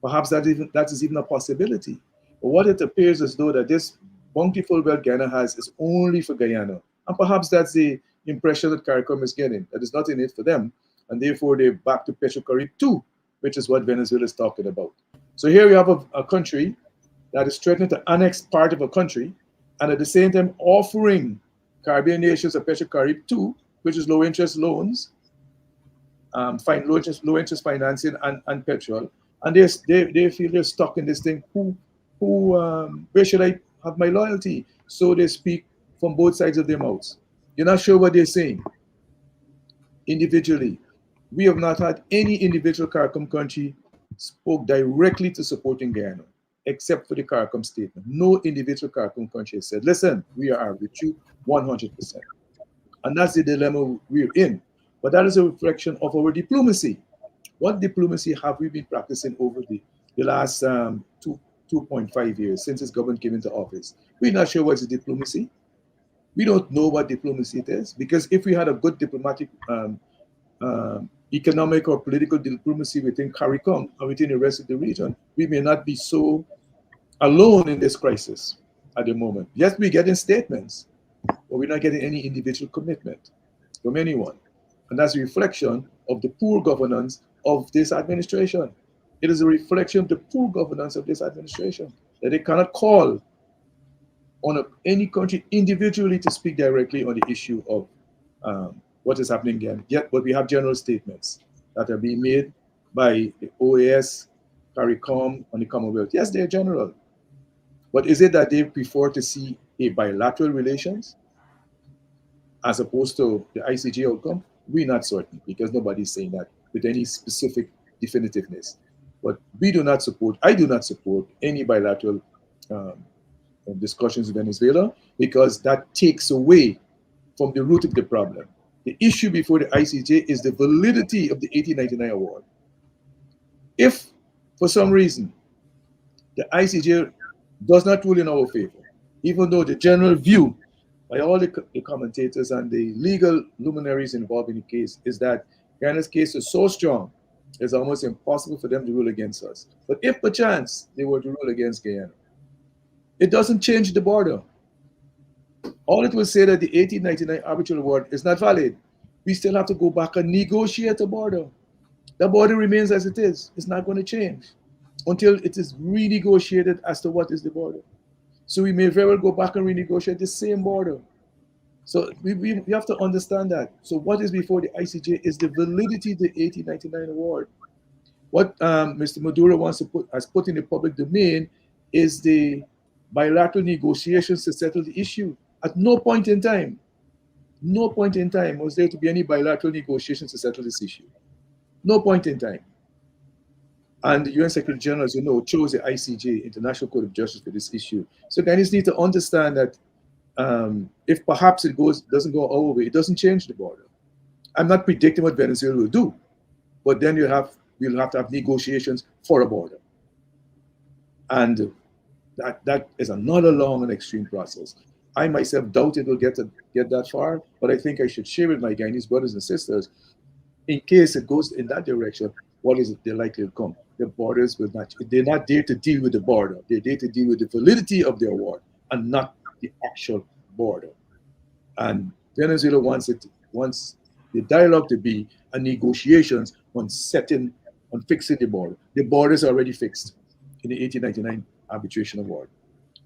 Perhaps that is even a possibility. But what it appears as though that this bountiful wealth Guyana has is only for Guyana. And perhaps that's the impression that CARICOM is getting, that it's not in it for them. And therefore they're back to Petro-Carib too, which is what Venezuela is talking about. So here we have a country that is threatening to annex part of a country and at the same time offering Caribbean nations a Petro-Carib too, which is low interest loans, low interest financing and petrol, and they feel they're stuck in this thing. Where should I have my loyalty? So they speak from both sides of their mouths. You're not sure what they're saying individually. We have not had any individual CARICOM country spoke directly to supporting Guyana, except for the CARICOM statement. No individual CARICOM country has said, listen, we are with you 100%. And that's the dilemma we're in. But that is a reflection of our diplomacy. What diplomacy have we been practicing over the last 2.5 years since this government came into office? We're not sure what's the diplomacy. We don't know what diplomacy it is, because if we had a good diplomatic, economic or political diplomacy within CARICOM and within the rest of the region, we may not be so alone in this crisis at the moment. Yes, we're getting statements, but we're not getting any individual commitment from anyone. And that's a reflection of the poor governance of this administration. It is a reflection of the poor governance of this administration, that they cannot call on any country individually to speak directly on the issue of what is happening again. Yet, but we have general statements that are being made by the OAS, CARICOM, and the Commonwealth. Yes, they're general. But is it that they prefer to see a bilateral relations as opposed to the ICJ outcome? We're not certain, because nobody's saying that with any specific definitiveness. But we do not support, I do not support any bilateral discussions with Venezuela, because that takes away from the root of the problem. The issue before the ICJ is the validity of the 1899 award. If, for some reason, the ICJ does not rule in our favor, even though the general view by all the commentators and the legal luminaries involved in the case is that Guyana's case is so strong, it's almost impossible for them to rule against us. But if perchance they were to rule against Guyana, it doesn't change the border. All it will say that the 1899 arbitral award is not valid. We still have to go back and negotiate a border. The border remains as it is. It's not going to change until it is renegotiated as to what is the border. So we may very well go back and renegotiate the same border. So we have to understand that. So what is before the ICJ is the validity of the 1899 award. What Mr. Maduro has put in the public domain is the bilateral negotiations to settle the issue. At no point in time was there to be any bilateral negotiations to settle this issue. No point in time. And the UN Secretary General, as you know, chose the ICJ, International Court of Justice, for this issue. So Ghanaians need to understand that if perhaps it doesn't go our way, it doesn't change the border. I'm not predicting what Venezuela will do, but then we'll have to have negotiations for a border. And that is another long and extreme process. I myself doubt it will get that far, but I think I should share with my Guyanese brothers and sisters, in case it goes in that direction, what is it they're likely to come? The borders will not, they're not there to deal with the border. They're there to deal with the validity of their award and not the actual border. And Venezuela wants the dialogue to be and negotiations on fixing the border. The border is already fixed in the 1899 arbitration award.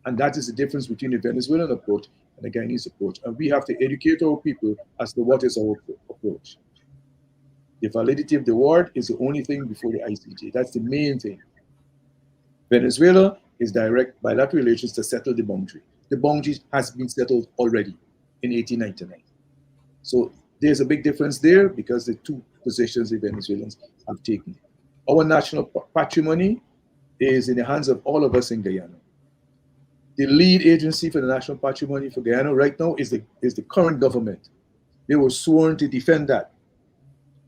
And that is the difference between the Venezuelan approach and the Guyanese approach. And we have to educate our people as to what is our approach. The validity of the award is the only thing before the ICJ. That's the main thing. Venezuela is direct bilateral relations to settle the boundary. The boundary has been settled already in 1899. So there's a big difference there because the two positions the Venezuelans have taken. Our national patrimony is in the hands of all of us in Guyana. The lead agency for the national patrimony for Guyana right now is the current government. They were sworn to defend that.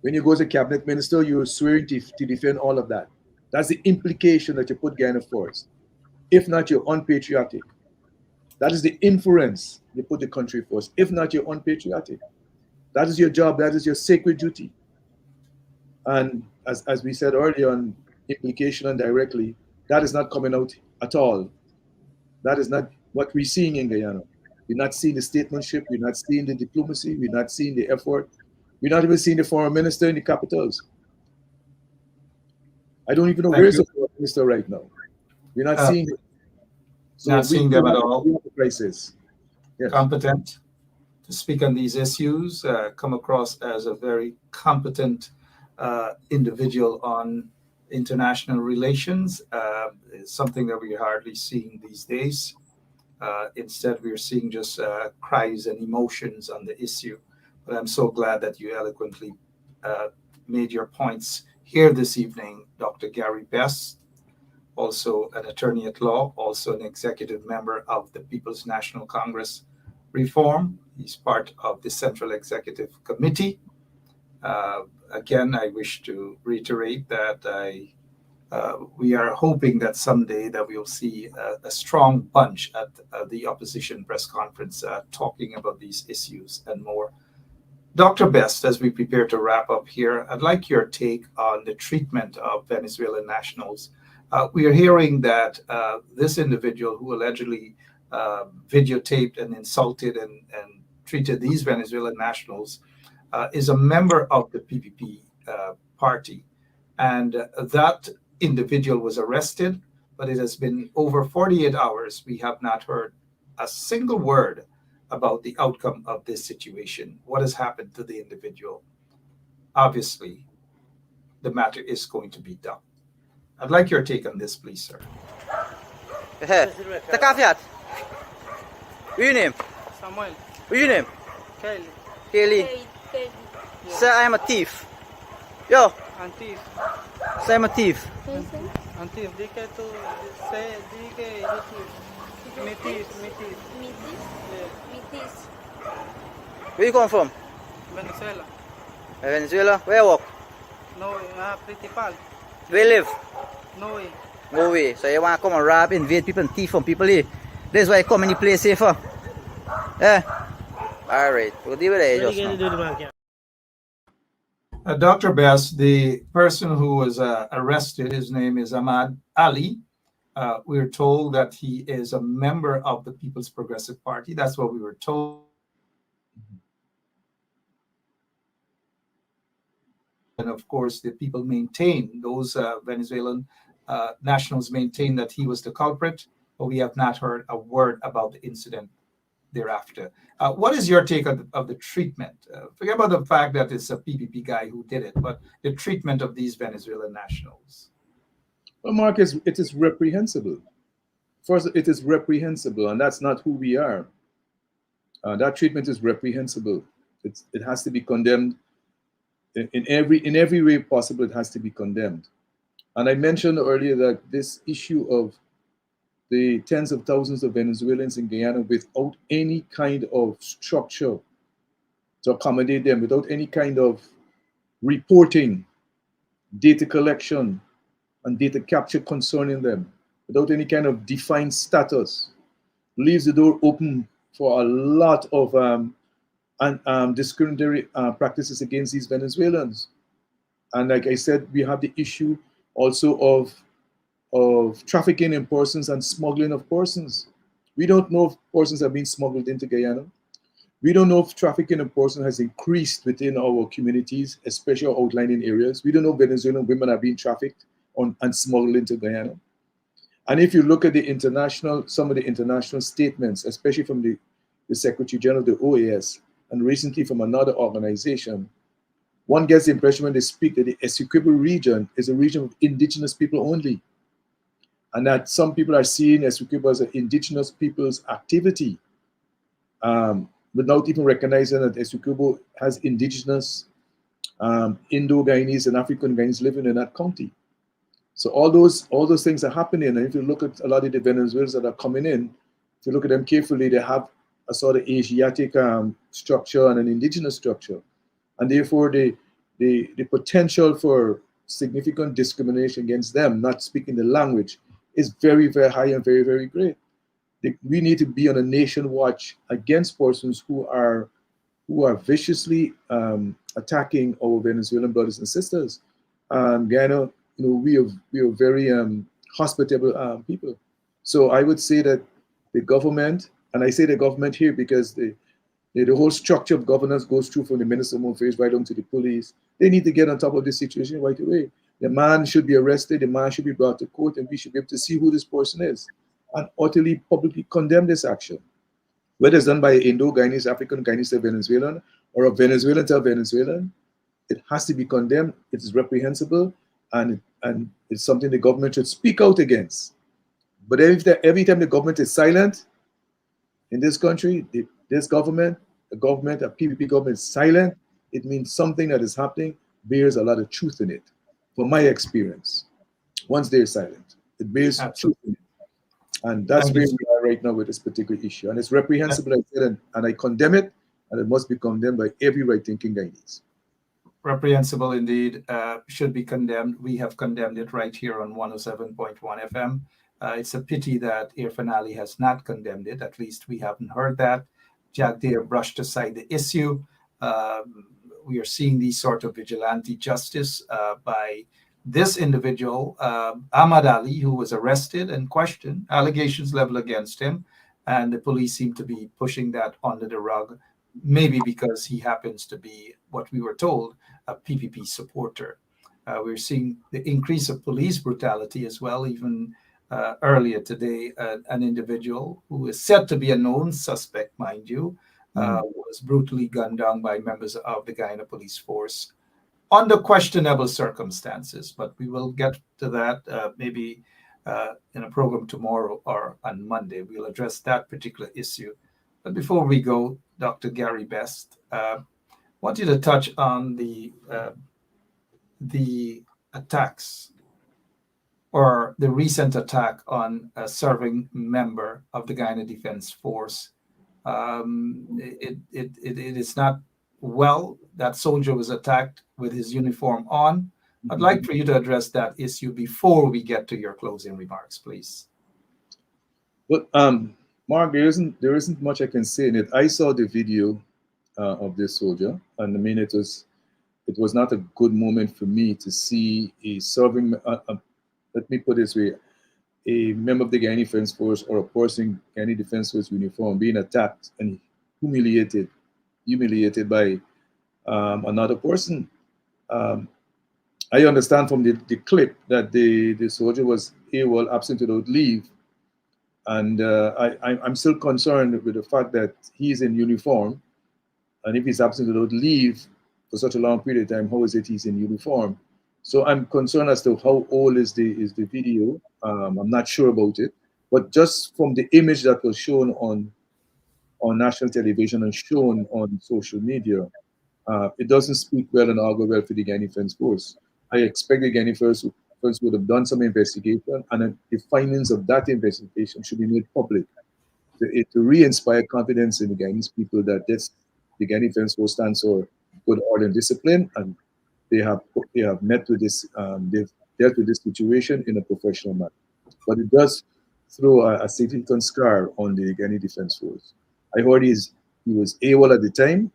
When you go as a cabinet minister, you're swearing to defend all of that. That's the implication that you put Guyana first. If not, you're unpatriotic. That is the inference you put the country first. If not, you're unpatriotic. That is your job. That is your sacred duty. And as we said earlier on implication and directly, that is not coming out at all. That is not what we're seeing in Guyana. We're not seeing the statesmanship. We're not seeing the diplomacy. We're not seeing the effort. We're not even seeing the foreign minister in the capitals. I don't even know where's the foreign minister right now. We're not seeing it. So not seeing them at all. We have a crisis. Yes. Competent to speak on these issues, come across as a very competent individual on international relations. It's something that we're hardly seeing these days. Instead, we're seeing just cries and emotions on the issue. But I'm so glad that you eloquently made your points here this evening, Dr. Gary Best, also an attorney at law, also an executive member of the People's National Congress Reform. He's part of the Central Executive Committee. Again, I wish to reiterate that we are hoping that someday that we'll see a strong bunch at the opposition press conference talking about these issues and more. Dr. Best, as we prepare to wrap up here, I'd like your take on the treatment of Venezuelan nationals. We are hearing that this individual who allegedly videotaped and insulted and treated these Venezuelan nationals is a member of the PPP party. And that individual was arrested, but it has been over 48 hours. We have not heard a single word about the outcome of this situation. What has happened to the individual? Obviously, the matter is going to be done. I'd like your take on this, please, sir. Takafiat. What's your name? Samuel. What's your name? Kelly. Kelly. Say I'm a thief. Yo. And thief. Say I'm a thief. And thief. Di ka to say di ka Metis. Where you come from? Venezuela. Venezuela. Where you work? No, principal. Where you live? No way. No way. So you want to come and rob, invade people and thief from people here? This is why you come in the place here for? Yeah. Alright. We'll deal with it just now. Dr. Best, the person who was arrested, his name is Ahmad Ali. We're told that he is a member of the People's Progressive Party. That's what we were told. And of course, the people maintain, those Venezuelan nationals maintain that he was the culprit, but we have not heard a word about the incident thereafter. What is your take of the treatment? Forget about the fact that it's a PPP guy who did it, but the treatment of these Venezuelan nationals. Well, Marcus, it is reprehensible. First, it is reprehensible, and that's not who we are. That treatment is reprehensible. It has to be condemned in every way possible, it has to be condemned. And I mentioned earlier that this issue of the tens of thousands of Venezuelans in Guyana without any kind of structure to accommodate them, without any kind of reporting, data collection, and data capture concerning them, without any kind of defined status, leaves the door open for a lot of discriminatory practices against these Venezuelans. And like I said, we have the issue also of trafficking in persons and smuggling of persons. We don't know if persons are being smuggled into Guyana. We don't know if trafficking in persons has increased within our communities, especially our outlying areas. We don't know if Venezuelan women are being trafficked and smuggled into Guyana. And if you look at some of the international statements, especially from the Secretary General of the OAS, and recently from another organization, one gets the impression when they speak that the Essequibo region is a region of indigenous people only. And that some people are seeing Essequibo as an indigenous people's activity, without even recognizing that Essequibo has indigenous Indo-Guyanese and African Guyanese living in that county. So all those things are happening. And if you look at a lot of the Venezuelans that are coming in, if you look at them carefully, they have a sort of Asiatic structure and an indigenous structure. And therefore, the potential for significant discrimination against them, not speaking the language, is very, very high and very, very great. We need to be on a nation watch against persons who are viciously attacking our Venezuelan brothers and sisters. Guyana, we are very hospitable people. So I would say that the government, and I say the government here because the whole structure of governance goes through from the Minister of Home Affairs right down to the police. They need to get on top of this situation right away. The man should be arrested, the man should be brought to court, and we should be able to see who this person is and utterly publicly condemn this action. Whether it's done by Indo-Guyanese, African Guyanese to Venezuelan, or a Venezuelan to a Venezuelan, it has to be condemned. It is reprehensible, and it's something the government should speak out against. But every time the government is silent in this country, this government, a PPP government is silent, it means something that is happening bears a lot of truth in it. From my experience, once they're silent, it bears truth in it. And that's where we are right now with this particular issue. And it's reprehensible, I said, and I condemn it, and it must be condemned by every right-thinking Guyanese. Reprehensible indeed, should be condemned. We have condemned it right here on 107.1 FM. It's a pity that Air Finale has not condemned it. At least we haven't heard that. Jack Deere brushed aside the issue. We are seeing these sort of vigilante justice by this individual, Ahmad Ali, who was arrested and questioned, allegations leveled against him, and the police seem to be pushing that under the rug, maybe because he happens to be, what we were told, a PPP supporter. We're seeing the increase of police brutality as well. Even earlier today, an individual who is said to be a known suspect, mind you, was brutally gunned down by members of the Guyana police force under questionable circumstances. But we will get to that maybe in a program tomorrow or on Monday. We'll address that particular issue. But before we go, Dr. Gary Best, I want you to touch on the attacks or the recent attack on a serving member of the Guyana Defense Force. It is not well. That soldier was attacked with his uniform on. I'd like for you to address that issue before we get to your closing remarks, please. Well, Mark, there isn't much I can say in it. I saw the video of this soldier, and I mean, it was not a good moment for me to see a serving. Let me put it this way: a member of the Guyana Defense Force or a person in Guyana Defense Force uniform being attacked and humiliated by another person. I understand from the clip that the soldier was AWOL, absent without leave. And I'm still concerned with the fact that he's in uniform. And if he's absent without leave for such a long period of time, how is it he's in uniform? So I'm concerned as to how old is the video. I'm not sure about it. But just from the image that was shown on national television and shown on social media, it doesn't speak well and augur well for the Guiana Defense Force. I expect the Guiana Force would have done some investigation, and the findings of that investigation should be made public to re-inspire confidence in the Guyanese people that the Guiana Defense Force stands for good order and discipline, and they have met with this, they've dealt with this situation in a professional manner. But it does throw a significant scar on the Guiana Defense Force. I heard he was AWOL at the time,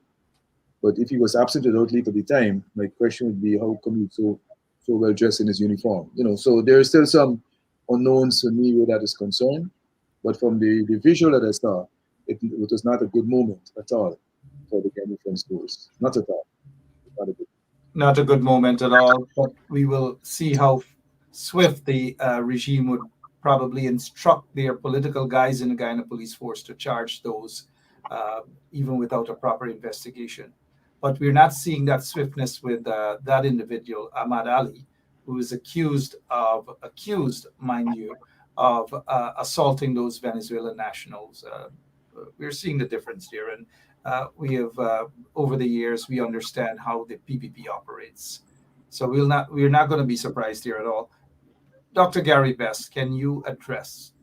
but if he was absent without leave at the time, my question would be, how come he's so well dressed in his uniform? So there are still some unknowns for me where that is concerned. But from the visual that I saw, it was not a good moment at all for the Guiana Defense Force. Not at all. Not a good moment at all, but we will see how swift the regime would probably instruct their political guys in the Guyana police force to charge those, even without a proper investigation. But we're not seeing that swiftness with that individual, Ahmad Ali, who is accused, mind you, of assaulting those Venezuelan nationals. We're seeing the difference here, and we have over the years we understand how the PPP operates. So we're not going to be surprised here at all. Dr. Gary Best, can you address,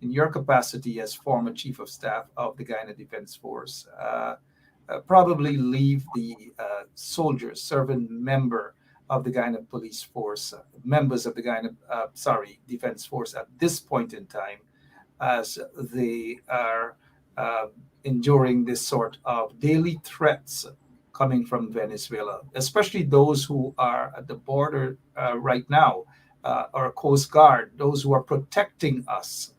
in your capacity as former chief of staff of the Guyana Defense Force, probably leave the soldiers, servant member of the Guyana Police Force, members of the Guyana, Defense Force at this point in time, as they are enduring this sort of daily threats coming from Venezuela, especially those who are at the border right now, our Coast Guard, those who are protecting us.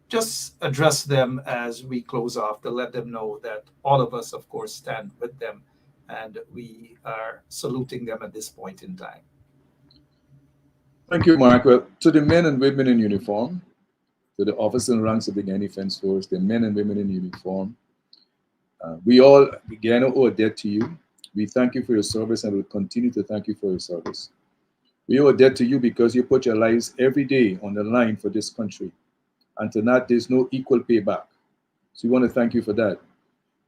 Just address them as we close off to let them know that all of us, of course, stand with them, and we are saluting them at this point in time. Thank you, Mark. Well, to the men and women in uniform, to the officers and ranks of the Guyana Defense Force, the men and women in uniform, we all, Guyana, owe a debt to you. We thank you for your service and will continue to thank you for your service. We owe a debt to you because you put your lives every day on the line for this country. And to that, there's no equal payback. So we want to thank you for that.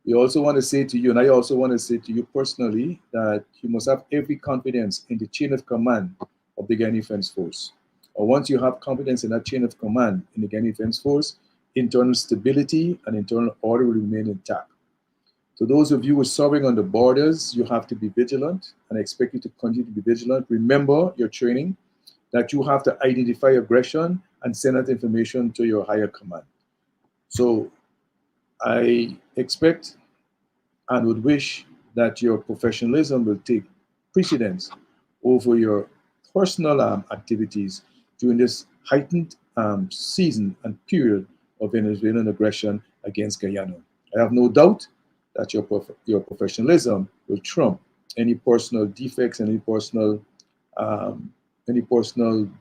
We also want to say to you, and I also want to say to you personally, that you must have every confidence in the chain of command of the Guyana Defense Force. Or once you have confidence in that chain of command in the Guyana Defense Force, internal stability and internal order will remain intact. To those of you who are serving on the borders, you have to be vigilant, and I expect you to continue to be vigilant. Remember your training, that you have to identify aggression and send that information to your higher command. So I expect and would wish that your professionalism will take precedence over your personal activities during this heightened season and period of Venezuelan aggression against Guyana. I have no doubt that your professionalism will trump any personal defects, any personal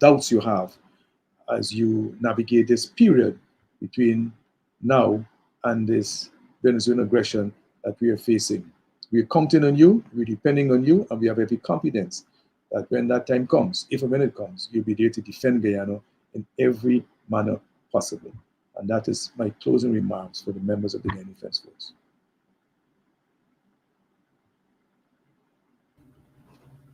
doubts you have as you navigate this period between now and this Venezuelan aggression that we are facing. We're counting on you, we're depending on you, and we have every confidence that when that time comes, if and when it comes, you'll be there to defend Guyana in every manner possible. And that is my closing remarks for the members of the Guyana Defense Force.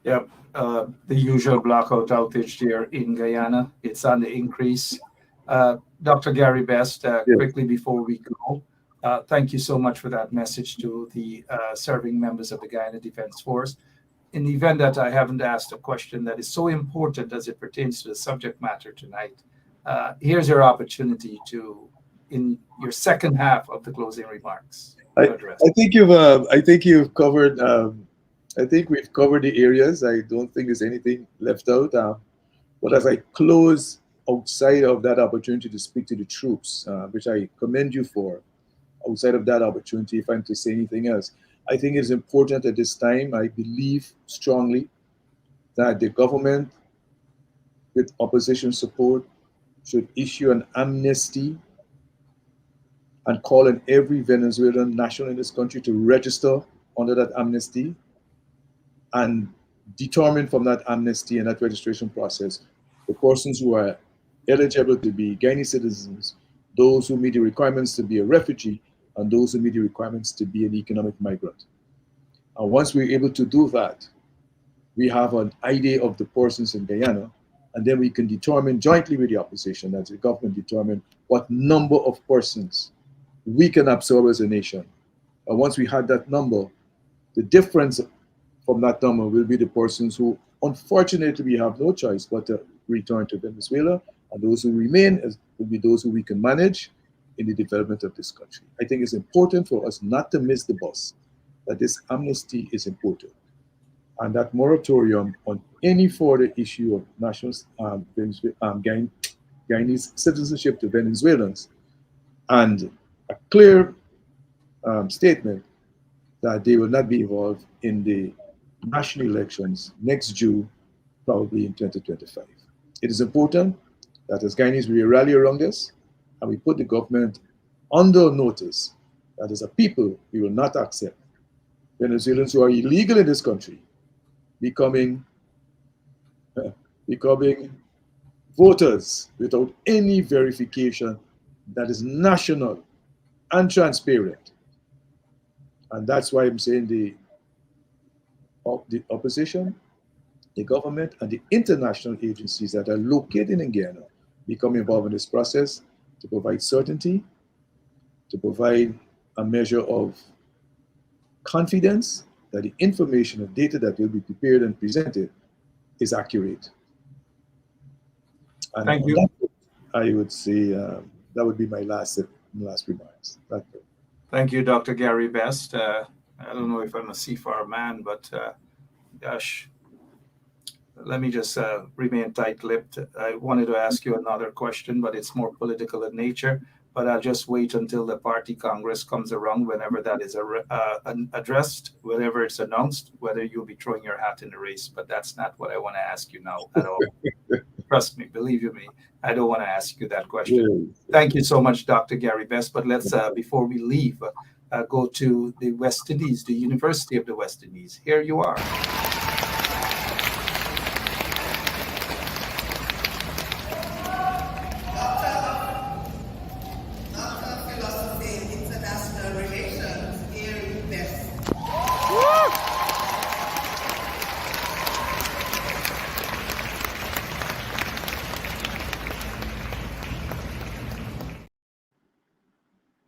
Yep, the usual blackout outage here in Guyana. It's on the increase. Dr. Gary Best, quickly before we go, thank you so much for that message to the serving members of the Guyana Defense Force. In the event that I haven't asked a question that is so important as it pertains to the subject matter tonight, here's your opportunity to, in your second half of the closing remarks, address. I think you've covered. I think we've covered the areas. I don't think there's anything left out. But as I close, outside of that opportunity to speak to the troops, which I commend you for, outside of that opportunity, if I'm to say anything else, I think it's important at this time. I believe strongly that the government, with opposition support, should issue an amnesty and call on every Venezuelan national in this country to register under that amnesty, and determine from that amnesty and that registration process the persons who are eligible to be Guyanese citizens, those who meet the requirements to be a refugee, and those who meet the requirements to be an economic migrant. And once we're able to do that, we have an idea of the persons in Guyana, and then we can determine jointly with the opposition, as the government determine what number of persons we can absorb as a nation. And once we had that number, the difference from that number will be the persons who, unfortunately, we have no choice but to return to Venezuela, and those who remain will be those who we can manage in the development of this country. I think it's important for us not to miss the bus, that this amnesty is important, and that moratorium on any further issue of national Guyanese citizenship to Venezuelans, and a clear statement that they will not be involved in the national elections next June, probably in 2025. It is important that as Guyanese we rally around this, and we put the government under notice that as a people we will not accept Venezuelans who are illegal in this country becoming voters without any verification that is national and transparent. And that's why I'm saying the opposition, the government, and the international agencies that are located in Guyana become involved in this process to provide certainty, to provide a measure of confidence that the information and data that will be prepared and presented is accurate. And Thank you. I would say that would be my last remarks. Thank you, Dr. Gary Best. I don't know if I'm a seafar man, but gosh, let me just remain tight-lipped. I wanted to ask you another question, but it's more political in nature. But I'll just wait until the party Congress comes around, whenever that is addressed, whenever it's announced, whether you'll be throwing your hat in the race. But that's not what I want to ask you now at all. Trust me, believe you me, I don't want to ask you that question. Thank you so much, Dr. Gary Best. But let's, before we leave, go to the West Indies, the University of the West Indies. Here you are.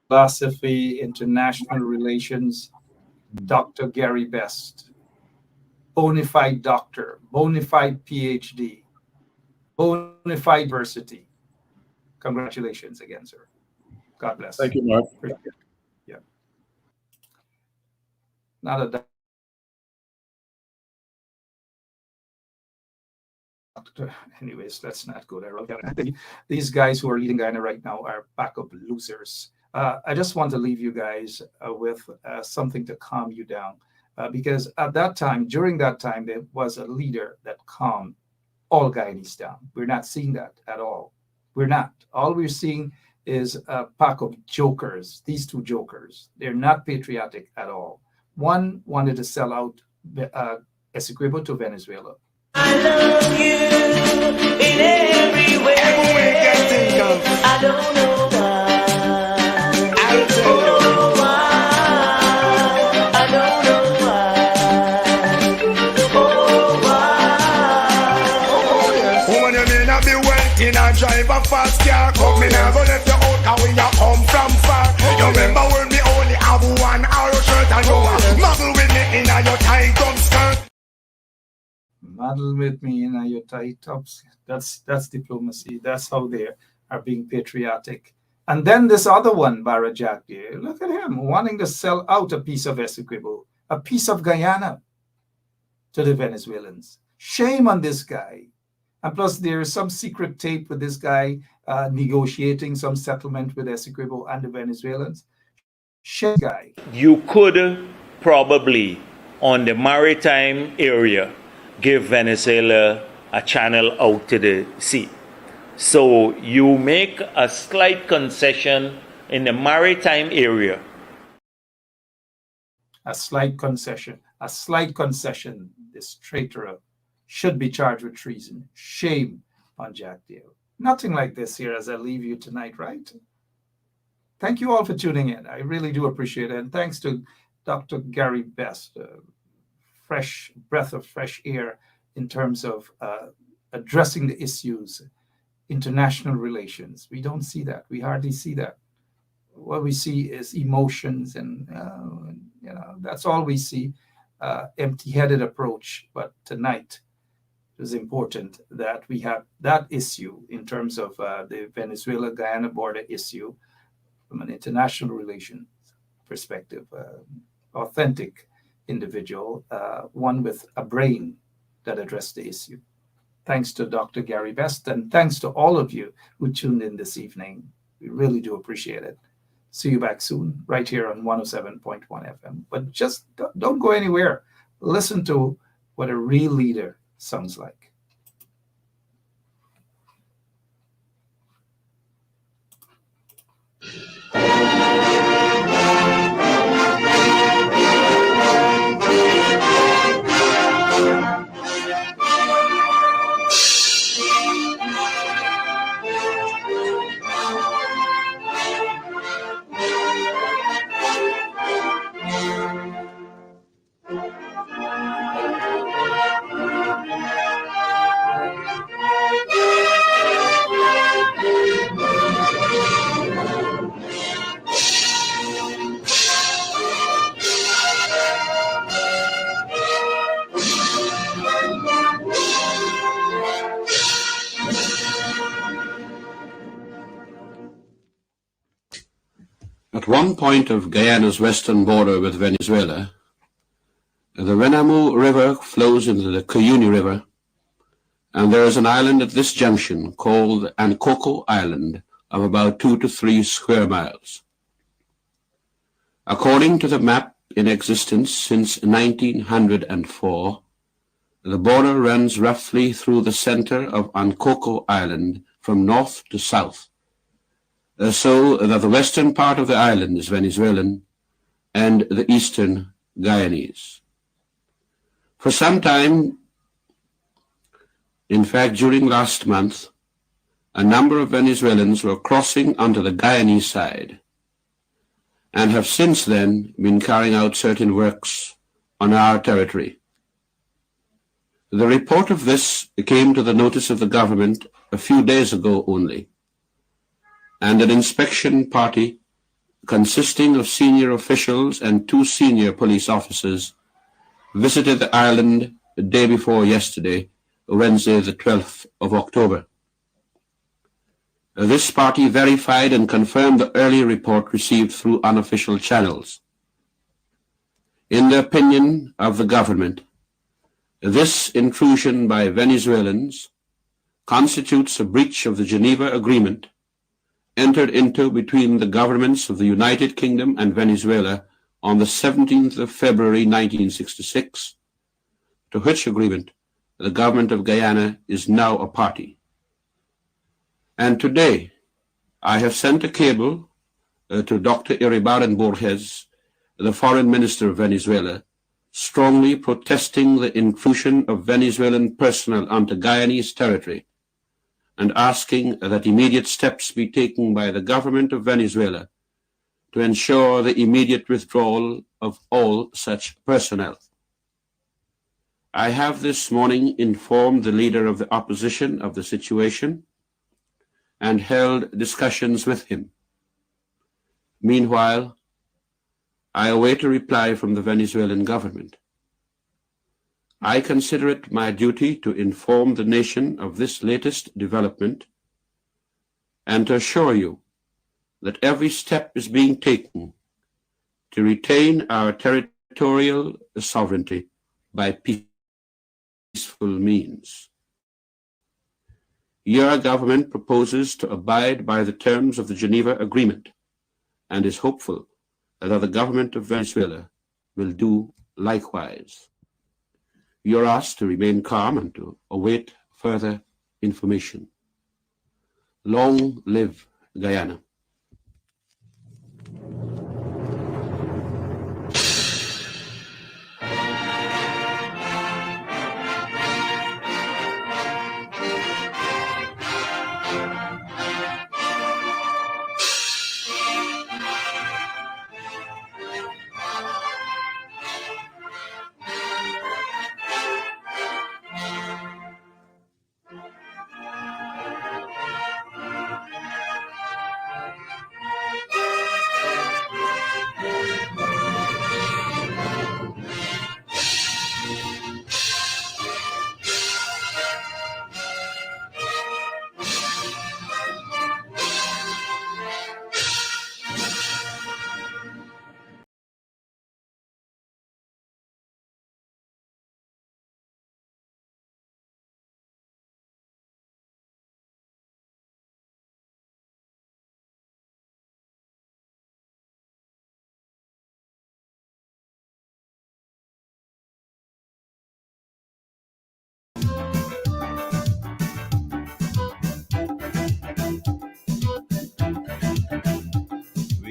Philosophy, International Relations, Dr. Gary Best. Bona fide doctor, bona fide PhD, bona fide diversity. Congratulations again, sir. God bless. Thank you, Mark. Yeah. Not a doctor. Anyways, let's not go there. These guys who are leading Guyana right now are backup losers. I just want to leave you guys with something to calm you down, because at that time, during that time, there was a leader that calmed all Guyanese down. We're not seeing that at all. We're not. All we're seeing is a pack of jokers, these two jokers. They're not patriotic at all. One wanted to sell out Essequibo to Venezuela. I love you in every way. I don't know why. Drive a fast car, come me now go left you out, how we you come from far. You remember when me only have one arrow shirt and you muddle with me in your tight up skirt. Muddle with me in your tight tops. That's diplomacy. That's how they are being patriotic. And then this other one, Barra Jack, look at him wanting to sell out a piece of Essequibo, a piece of Guyana to the Venezuelans. Shame on this guy. And plus, there is some secret tape with this guy negotiating some settlement with Essequibo and the Venezuelans. Shame guy. You could probably, on the maritime area, give Venezuela a channel out to the sea. So you make a slight concession in the maritime area. A slight concession. This traitor should be charged with treason. Shame on Jack Dale. Nothing like this here as I leave you tonight, right? Thank you all for tuning in. I really do appreciate it. And thanks to Dr. Gary Best. fresh breath of fresh air in terms of addressing the issues, international relations. We don't see that. We hardly see that. What we see is emotions, and that's all we see. Empty-headed approach. But tonight, it is important that we have that issue in terms of the Venezuela-Guyana border issue from an international relations perspective. Authentic individual, one with a brain that addressed the issue. Thanks to Dr. Gary Best, and thanks to all of you who tuned in this evening. We really do appreciate it. See you back soon, right here on 107.1 FM. But just don't go anywhere. Listen to what a real leader sounds like. At one point of Guyana's western border with Venezuela, the Renamo River flows into the Cuyuni River, and there is an island at this junction called Ankoko Island of about 2 to 3 square miles. According to the map in existence since 1904, the border runs roughly through the center of Ankoko Island from north to south, so that the western part of the island is Venezuelan and the eastern Guyanese. For some time, in fact during last month, a number of Venezuelans were crossing onto the Guyanese side and have since then been carrying out certain works on our territory. The report of this came to the notice of the government a few days ago only, and an inspection party consisting of senior officials and 2 senior police officers visited the island the day before yesterday, Wednesday the 12th of October. This party verified and confirmed the earlier report received through unofficial channels. In the opinion of the government, this intrusion by Venezuelans constitutes a breach of the Geneva Agreement entered into between the governments of the United Kingdom and Venezuela on the 17th of February 1966, to which agreement the government of Guyana is now a party. And today, I have sent a cable to Dr. Iribarren Borges, the Foreign Minister of Venezuela, strongly protesting the intrusion of Venezuelan personnel onto Guyanese territory and asking that immediate steps be taken by the government of Venezuela to ensure the immediate withdrawal of all such personnel. I have this morning informed the leader of the opposition of the situation and held discussions with him. Meanwhile, I await a reply from the Venezuelan government. I consider it my duty to inform the nation of this latest development and to assure you that every step is being taken to retain our territorial sovereignty by peaceful means. Your government proposes to abide by the terms of the Geneva Agreement and is hopeful that the government of Venezuela will do likewise. You are asked to remain calm and to await further information. Long live Guyana.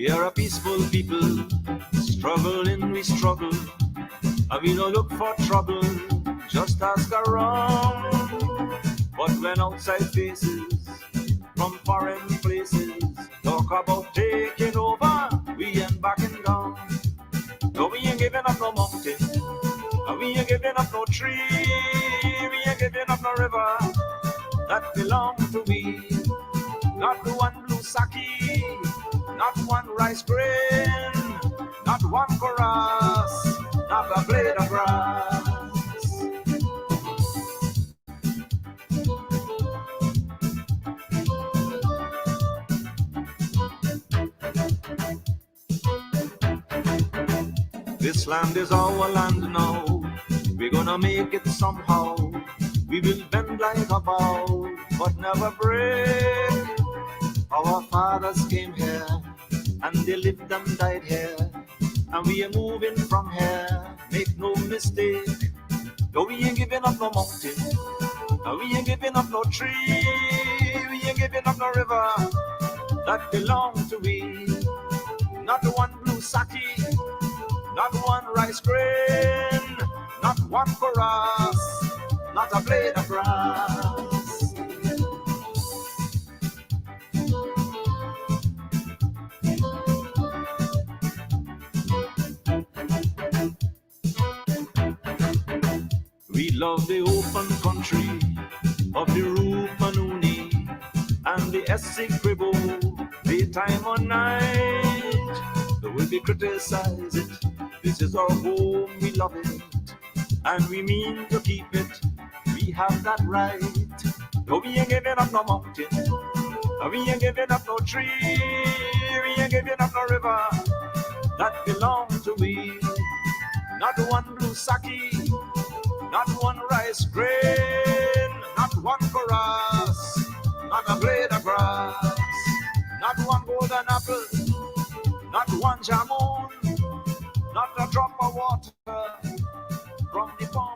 We are a peaceful people, struggling we struggle, and we don't look for trouble, just ask around. But when outside faces from foreign places talk about taking over, we ain't backing down. No, we ain't giving up no mountain, and we ain't giving up no tree, we ain't giving up no river that belong to we. Not one blue sake, not one rice grain, not one chorus, not a blade of grass. This land is our land now, we're gonna make it somehow. We will bend like a bow, but never break. Our fathers came here, and they lived and died here, and we are moving from here, make no mistake. No, we ain't giving up no mountain, and we ain't giving up no tree, we ain't giving up no river that belong to we. Not one blue sake, not one rice grain, not one chorus, not a blade of grass. We love the open country of the Rupanuni and the Essequibo, daytime or night. Though we criticize it, this is our home, we love it, and we mean to keep it. We have that right. No, we ain't giving up no mountain, and we ain't giving up no tree, we ain't giving up no river that belong to we. Not one blue sake, not one rice grain, not one chorus, not a blade of grass, not one golden apple, not one jamon, not a drop of water from the pond.